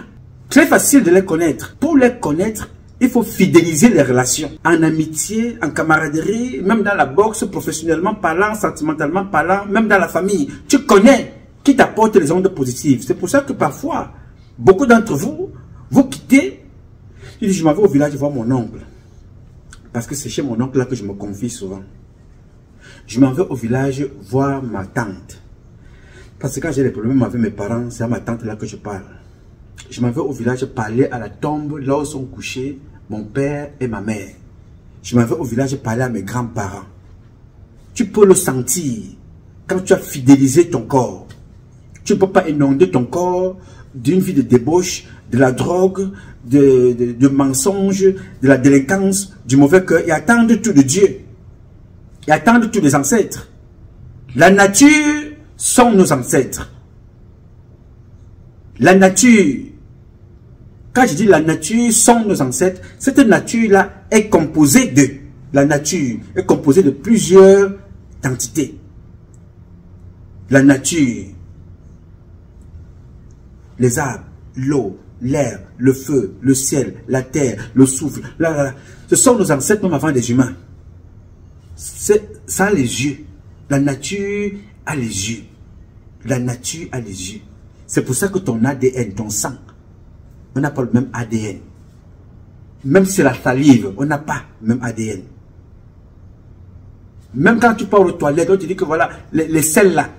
Très facile de les connaître. Pour les connaître, il faut fidéliser les relations. En amitié, en camaraderie, même dans la boxe, professionnellement parlant, sentimentalement parlant, même dans la famille. Tu connais qui t'apporte les ondes positives. C'est pour ça que parfois, beaucoup d'entre vous, vous quittez. Je dis, je m'en vais au village voir mon oncle. Parce que c'est chez mon oncle là que je me confie souvent. Je m'en vais au village voir ma tante. Parce que quand j'ai des problèmes avec mes parents, c'est à ma tante là que je parle. Je m'en vais au village parler à la tombe là où sont couchés mon père et ma mère. Je m'en vais au village parler à mes grands-parents. Tu peux le sentir quand tu as fidélisé ton corps. Tu ne peux pas inonder ton corps d'une vie de débauche, de la drogue, de mensonges, de la délinquance, du mauvais cœur et attendre tout de Dieu. Et attendre tout des ancêtres. La nature sont nos ancêtres. La nature, quand je dis la nature sont nos ancêtres, cette nature-là est composée de, la nature est composée de plusieurs entités. La nature, les arbres, l'eau, l'air, le feu, le ciel, la terre, le souffle, ce sont nos ancêtres même avant les humains. Ça a les yeux. La nature a les yeux. La nature a les yeux. C'est pour ça que ton ADN, ton sang, on n'a pas le même ADN. Même si c'est la salive, on n'a pas le même ADN. Même quand tu pars aux toilettes, on te dit que voilà, les selles là,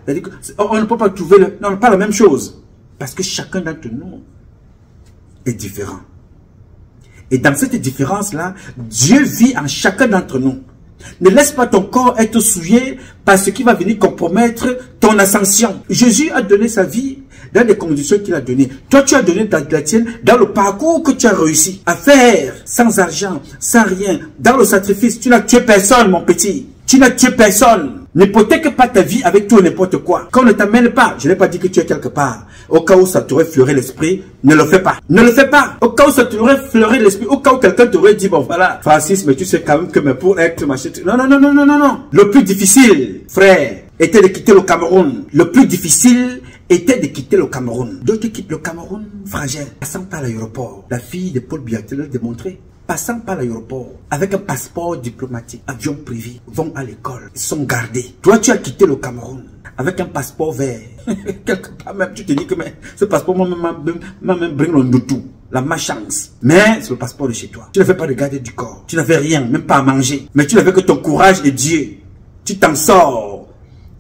on ne peut pas trouver, non, pas la même chose. Parce que chacun d'entre nous est différent. Et dans cette différence-là, Dieu vit en chacun d'entre nous. Ne laisse pas ton corps être souillé par ce qui va venir compromettre ton ascension. Jésus a donné sa vie dans les conditions qu'il a données. Toi, tu as donné la tienne dans le parcours que tu as réussi à faire, sans argent, sans rien, dans le sacrifice. Tu n'as tué personne, mon petit. Tu n'as tué personne. N'hypothèque pas ta vie avec tout et n'importe quoi. Quand on ne t'amène pas, je n'ai pas dit que tu es quelque part. Au cas où ça t'aurait fleuré l'esprit, ne le fais pas. Ne le fais pas. Au cas où ça t'aurait fleuré l'esprit, au cas où quelqu'un t'aurait dit, bon voilà, Francis, mais tu sais quand même que mais pour être machin. Non, non, non, non, non, non, non. Le plus difficile, frère, était de quitter le Cameroun. Le plus difficile était de quitter le Cameroun. D'autres quittent le Cameroun fragile, passant par l'aéroport. La fille de Paul Biya l'a démontré. Passant par l'aéroport, avec un passeport diplomatique, avion privé, vont à l'école, ils sont gardés. Toi, tu as quitté le Cameroun avec un passeport vert. Quelque part même, tu te dis que mais, ce passeport m'a même bring le tout, la malchance. Mais c'est le passeport de chez toi. Tu ne fais pas de garde du corps. Tu n'avais rien, même pas à manger. Mais tu n'avais que ton courage et Dieu. Tu t'en sors.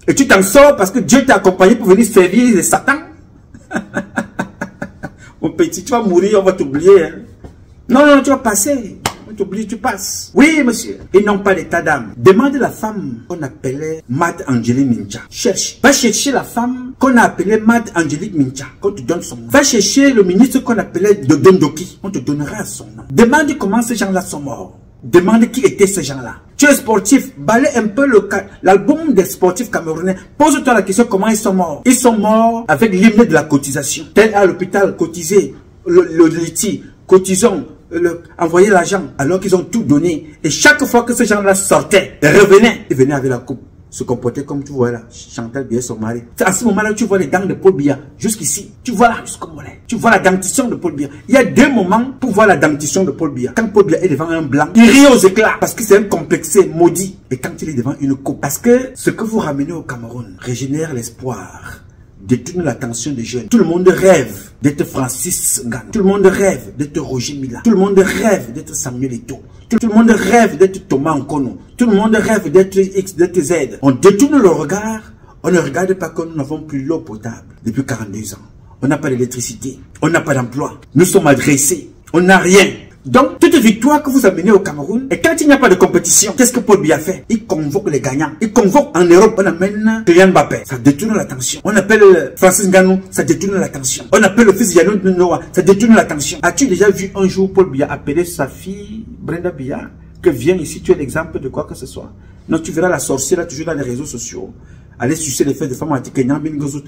Et tu t'en sors parce que Dieu t'a accompagné pour venir servir les Satan. Mon petit, tu vas mourir, on va t'oublier. Hein. Non, non, tu vas passer. On t'oublie, tu passes. Oui, monsieur. Et non pas l'état d'âme. Demande la femme qu'on appelait Mad Angelique Mincha. Cherche. Va chercher la femme qu'on a appelée Mad Angelique Mincha. Qu'on te donne son nom. Va chercher le ministre qu'on appelait Dodondoki. On te donnera son nom. Demande comment ces gens-là sont morts. Demande qui étaient ces gens-là. Tu es sportif. Balaye un peu l'album des sportifs camerounais. Pose-toi la question comment ils sont morts. Ils sont morts avec l'hymne de la cotisation. Tel à l'hôpital, cotisé. Le liti, cotisons. Envoyer l'argent alors qu'ils ont tout donné. Et chaque fois que ces gens-là sortaient et revenaient, ils venaient avec la coupe. se comportait comme tu vois là, Chantal Biya, son mari. C'est à ce moment-là que tu vois les dents de Paul Biya, jusqu'ici. Tu vois là, jusqu'au mollet. Tu vois la dentition de Paul Biya. Il y a deux moments pour voir la dentition de Paul Biya. Quand Paul Biya est devant un blanc, il rit aux éclats parce que c'est un complexé maudit. Et quand il est devant une coupe, parce que ce que vous ramenez au Cameroun régénère l'espoir, détourne l'attention des jeunes. Tout le monde rêve d'être Francis Ngannou. Tout le monde rêve d'être Roger Mila. Tout le monde rêve d'être Samuel Eto'o. Tout le monde rêve d'être Thomas Nkono. Tout le monde rêve d'être X, d'être Z. On détourne le regard. On ne regarde pas que nous n'avons plus l'eau potable depuis 42 ans. On n'a pas d'électricité. On n'a pas d'emploi. Nous sommes adressés. On n'a rien. Donc, toute victoire que vous amenez au Cameroun, et quand il n'y a pas de compétition, qu'est-ce que Paul Biya fait? Il convoque les gagnants. Il convoque en Europe, on amène Kylian Mbappé. Ça détourne l'attention. On appelle Francis Ngannou, ça détourne l'attention. On appelle le fils de Yannou Noah, ça détourne l'attention. As-tu déjà vu un jour Paul Biya appeler sa fille, Brenda Biya, que viens ici, tu es l'exemple de quoi que ce soit? Non, tu verras la sorcière toujours dans les réseaux sociaux. Aller sucer les fesses de femmes anti-Kenyan,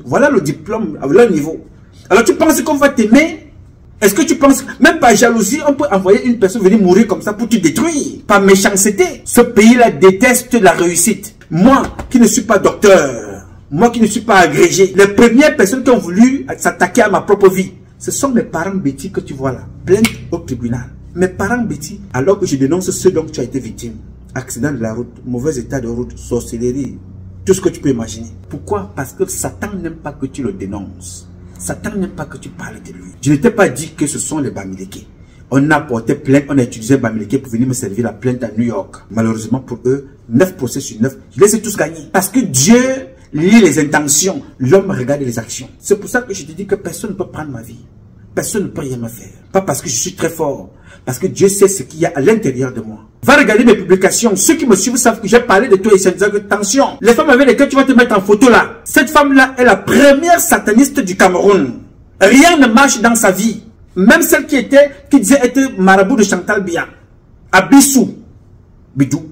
voilà le diplôme à leur niveau. Alors tu penses qu'on va t'aimer? Est-ce que tu penses, même par jalousie, on peut envoyer une personne venir mourir comme ça pour te détruire? Par méchanceté. Ce pays-là déteste la réussite. Moi, qui ne suis pas docteur, moi qui ne suis pas agrégé, les premières personnes qui ont voulu s'attaquer à ma propre vie, ce sont mes parents bêtis que tu vois là, plainte au tribunal. Mes parents bêtis, alors que je dénonce ceux dont tu as été victime. Accident de la route, mauvais état de route, sorcellerie, tout ce que tu peux imaginer. Pourquoi? Parce que Satan n'aime pas que tu le dénonces. Satan n'aime pas que tu parles de lui. Je ne t'ai pas dit que ce sont les Bamileke. On a porté plainte, on a utilisé Bamileke pour venir me servir la plainte à New York. Malheureusement pour eux, 9 procès sur 9, je les ai tous gagnés. Parce que Dieu lit les intentions, l'homme regarde les actions. C'est pour ça que je te dis que personne ne peut prendre ma vie. Personne ne peut rien me faire. Pas parce que je suis très fort, parce que Dieu sait ce qu'il y a à l'intérieur de moi. Va regarder mes publications. Ceux qui me suivent savent que j'ai parlé de toi et ça me disait que attention, les femmes avec lesquelles tu vas te mettre en photo là, cette femme-là est la première sataniste du Cameroun. Rien ne marche dans sa vie. Même celle qui disait être marabout de Chantal Biya. À Bissou. Bidou.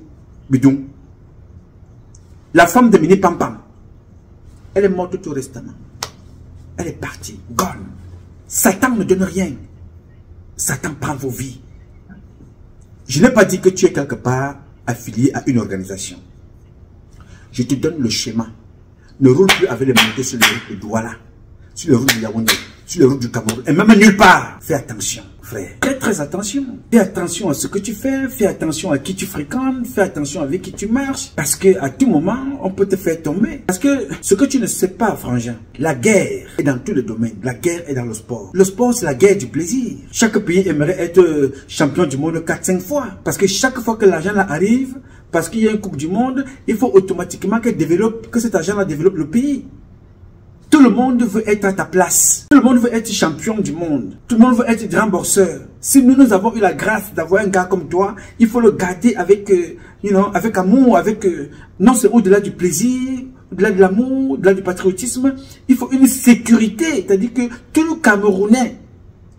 La femme de Mini Pam Pam. Elle est morte tout récemment. Elle est partie. Gone. Satan ne donne rien. Satan prend vos vies. Je n'ai pas dit que tu es quelque part affilié à une organisation. Je te donne le schéma. Ne roule plus avec les montées sur les routes de Douala, sur les routes de Yaoundé, sur les routes du Cameroun, et même nulle part. Fais attention, frère. Fais très attention. Fais attention à ce que tu fais. Fais attention à qui tu fréquentes. Fais attention avec qui tu marches. Parce que à tout moment, on peut te faire tomber. Parce que ce que tu ne sais pas, frangin, la guerre est dans tous les domaines. La guerre est dans le sport. Le sport, c'est la guerre du plaisir. Chaque pays aimerait être champion du monde 4-5 fois. Parce que chaque fois que l'argent arrive, parce qu'il y a une coupe du monde, il faut automatiquement que cet argent-là développe le pays. Tout le monde veut être à ta place. Tout le monde veut être champion du monde. Tout le monde veut être grand boxeur. Si nous avons eu la grâce d'avoir un gars comme toi, il faut le garder avec, avec amour, non, c'est au-delà du plaisir, au-delà de l'amour, au-delà du patriotisme. Il faut une sécurité. C'est-à-dire que tout le Camerounais,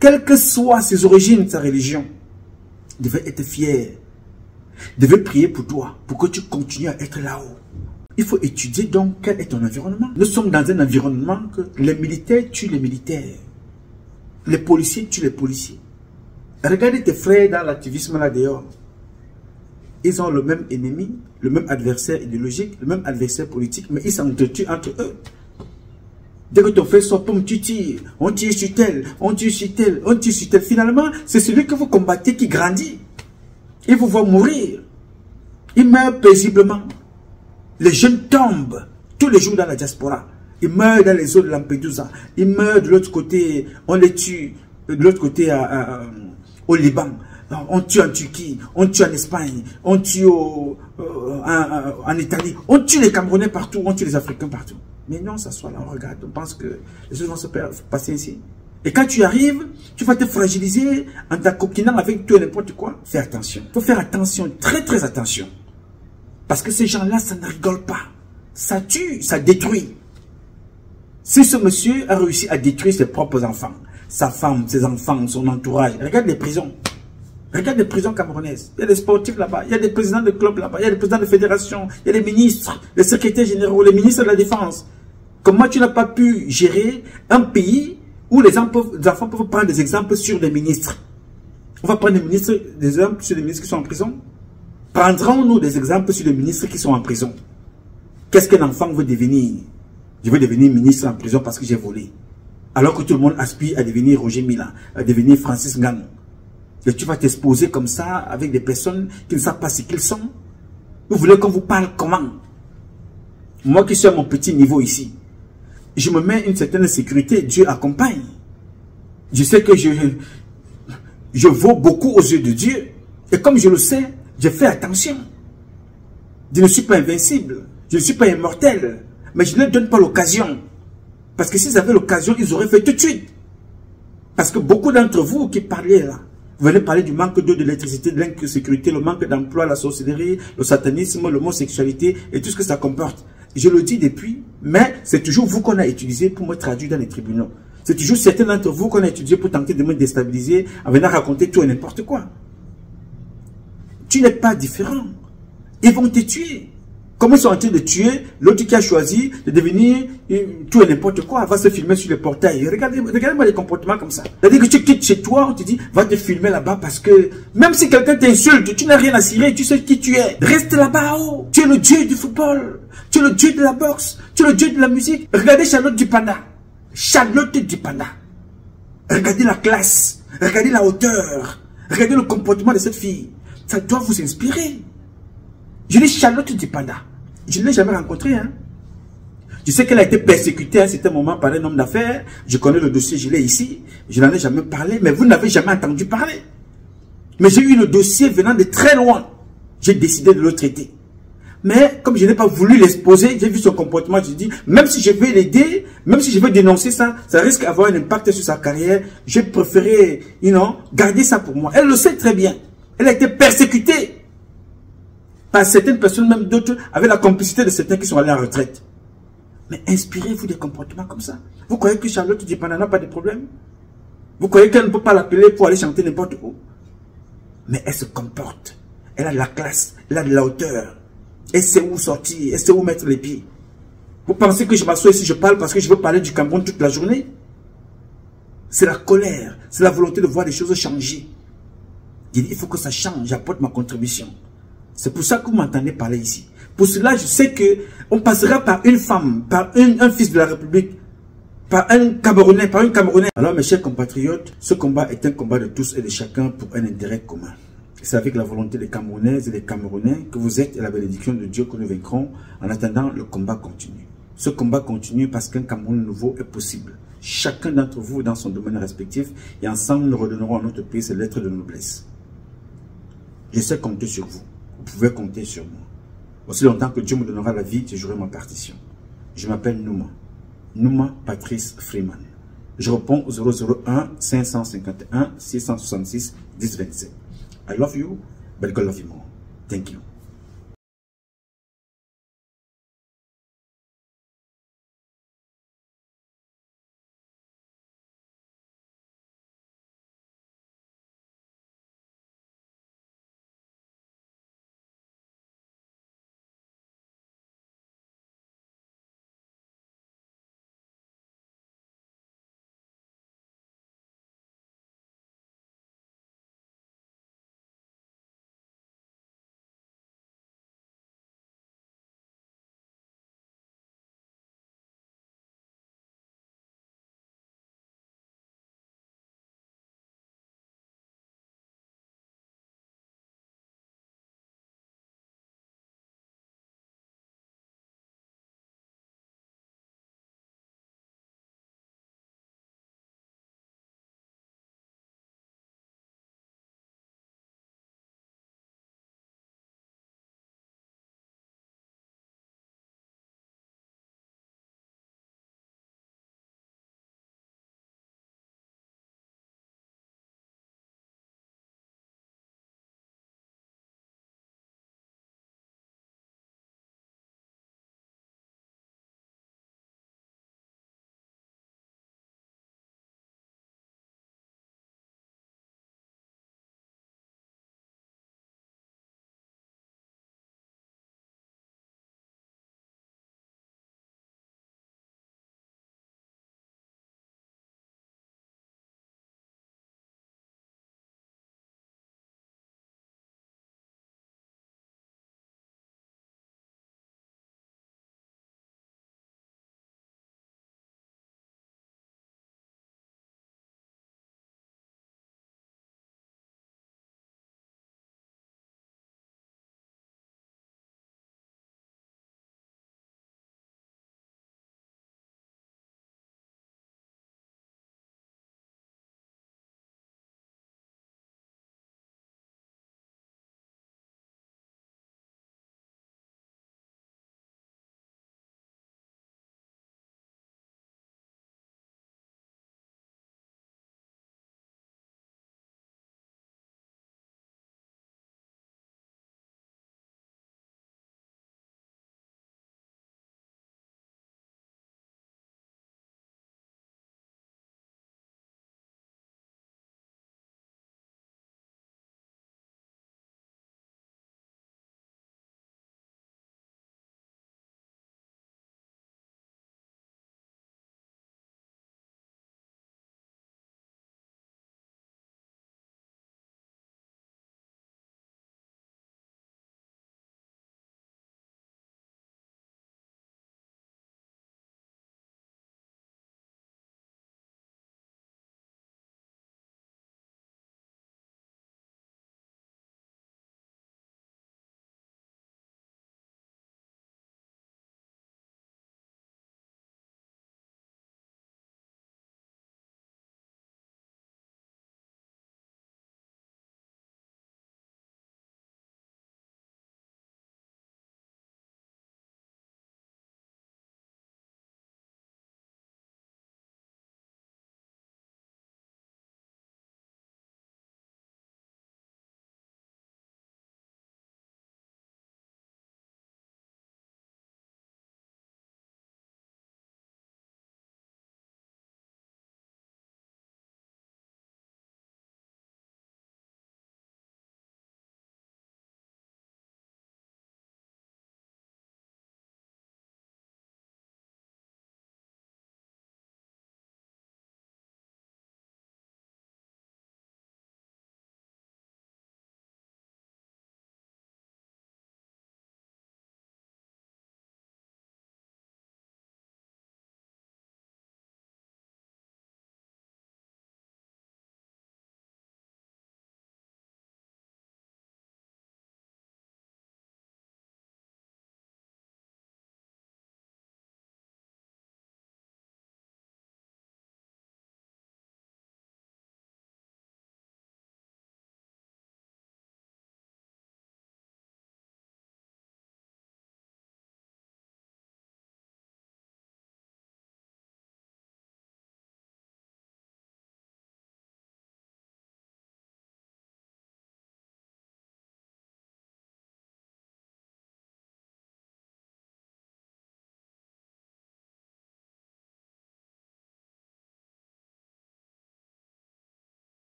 quelles que soient ses origines, sa religion, devait être fier, devait prier pour toi, pour que tu continues à être là-haut. Il faut étudier donc quel est ton environnement. Nous sommes dans un environnement que les militaires tuent les militaires. Les policiers tuent les policiers. Regardez tes frères dans l'activisme là dehors. Ils ont le même ennemi, le même adversaire idéologique, le même adversaire politique, mais ils s'entretuent entre eux. Dès que ton frère sort, tu tires. On tire sur tel, on tire sur tel, on tire sur tel. Finalement, c'est celui que vous combattez qui grandit. Il vous voit mourir. Il meurt paisiblement. Les jeunes tombent tous les jours dans la diaspora. Ils meurent dans les eaux de Lampedusa. Ils meurent de l'autre côté. On les tue de l'autre côté au Liban. On tue en Turquie. On tue en Espagne. On tue en Italie. On tue les Camerounais partout. On tue les Africains partout. Mais non, ça soit là, on regarde. On pense que les choses vont se passer ici. Et quand tu arrives, tu vas te fragiliser en t'acoquinant avec tout et n'importe quoi. Fais attention. Il faut faire attention, très très attention. Parce que ces gens-là, ça ne rigole pas. Ça tue, ça détruit. Si ce monsieur a réussi à détruire ses propres enfants, sa femme, ses enfants, son entourage, regarde les prisons. Regarde les prisons camerounaises. Il y a des sportifs là-bas, il y a des présidents de clubs là-bas, il y a des présidents de fédérations, il y a des ministres, les secrétaires généraux, les ministres de la Défense. Comment tu n'as pas pu gérer un pays où les enfants peuvent prendre des exemples sur les ministres? On va prendre des exemples sur les ministres qui sont en prison. Prendrons-nous des exemples sur les ministres qui sont en prison? Qu'est-ce qu'un enfant veut devenir? Je veux devenir ministre en prison parce que j'ai volé. Alors que tout le monde aspire à devenir Roger Mila, à devenir Francis Ngannou. Et tu vas t'exposer comme ça avec des personnes qui ne savent pas ce qu'ils sont. Vous voulez qu'on vous parle comment? Moi qui suis à mon petit niveau ici, je me mets une certaine sécurité. Dieu accompagne. Je sais que je vaux beaucoup aux yeux de Dieu. Et comme je le sais, je fais attention. Je ne suis pas invincible. Je ne suis pas immortel. Mais je ne leur donne pas l'occasion. Parce que s'ils avaient l'occasion, ils auraient fait tout de suite. Parce que beaucoup d'entre vous qui parlez là, vous venez parler du manque d'eau, de l'électricité, de l'insécurité, le manque d'emploi, la sorcellerie, le satanisme, l'homosexualité et tout ce que ça comporte. Je le dis depuis, mais c'est toujours vous qu'on a utilisé pour me traduire dans les tribunaux. C'est toujours certains d'entre vous qu'on a utilisé pour tenter de me déstabiliser en venant raconter tout et n'importe quoi. Tu n'es pas différent. Ils vont te tuer. Comme ils sont en train de tuer l'autre qui a choisi de devenir tout et n'importe quoi, va se filmer sur le portail. Regardez-moi les comportements comme ça. C'est-à-dire que tu quittes chez toi, on te dit, va te filmer là-bas parce que même si quelqu'un t'insulte, tu n'as rien à cirer, tu sais qui tu es. Reste là-bas, oh. Tu es le dieu du football, tu es le dieu de la boxe, tu es le dieu de la musique. Regardez Charlotte Dupanda. Charlotte Dupanda. Regardez la classe, regardez la hauteur, regardez le comportement de cette fille. Ça doit vous inspirer. Je dis Charlotte Dupanda. Je ne l'ai jamais rencontrée. Hein. Je sais qu'elle a été persécutée à un certain moment par un homme d'affaires. Je connais le dossier, je l'ai ici. Je n'en ai jamais parlé, mais vous n'avez jamais entendu parler. Mais j'ai eu le dossier venant de très loin. J'ai décidé de le traiter. Mais comme je n'ai pas voulu l'exposer, j'ai vu son comportement, je dis, même si je vais l'aider, même si je veux dénoncer ça, ça risque d'avoir un impact sur sa carrière. J'ai préféré, garder ça pour moi. Elle le sait très bien. Elle a été persécutée par certaines personnes, même d'autres, avec la complicité de certains qui sont allés en retraite. Mais inspirez-vous des comportements comme ça. Vous croyez que Charlotte Dupanda n'a pas de problème? Vous croyez qu'elle ne peut pas l'appeler pour aller chanter n'importe où? Mais elle se comporte. Elle a de la classe, elle a de la hauteur. Elle sait où sortir, elle sait où mettre les pieds. Vous pensez que je m'assois ici, je parle parce que je veux parler du Cameroun toute la journée? C'est la colère, c'est la volonté de voir les choses changer. Il faut que ça change, j'apporte ma contribution. C'est pour ça que vous m'entendez parler ici. Pour cela, je sais que on passera par une femme, par un fils de la République, par un Camerounais, par une Camerounaise. Alors mes chers compatriotes, ce combat est un combat de tous et de chacun pour un intérêt commun. C'est avec la volonté des Camerounaises et des Camerounais que vous êtes et la bénédiction de Dieu que nous vaincrons. En attendant, le combat continue. Ce combat continue parce qu'un Cameroun nouveau est possible. Chacun d'entre vous dans son domaine respectif et ensemble nous redonnerons à notre pays ses lettres de noblesse. Je sais compter sur vous. Vous pouvez compter sur moi. Aussi longtemps que Dieu me donnera la vie, je jouerai ma partition. Je m'appelle Nouma. Nouma Patrice Freeman. Je réponds au 001 551 666 1027. I love you, but God love you more. Thank you.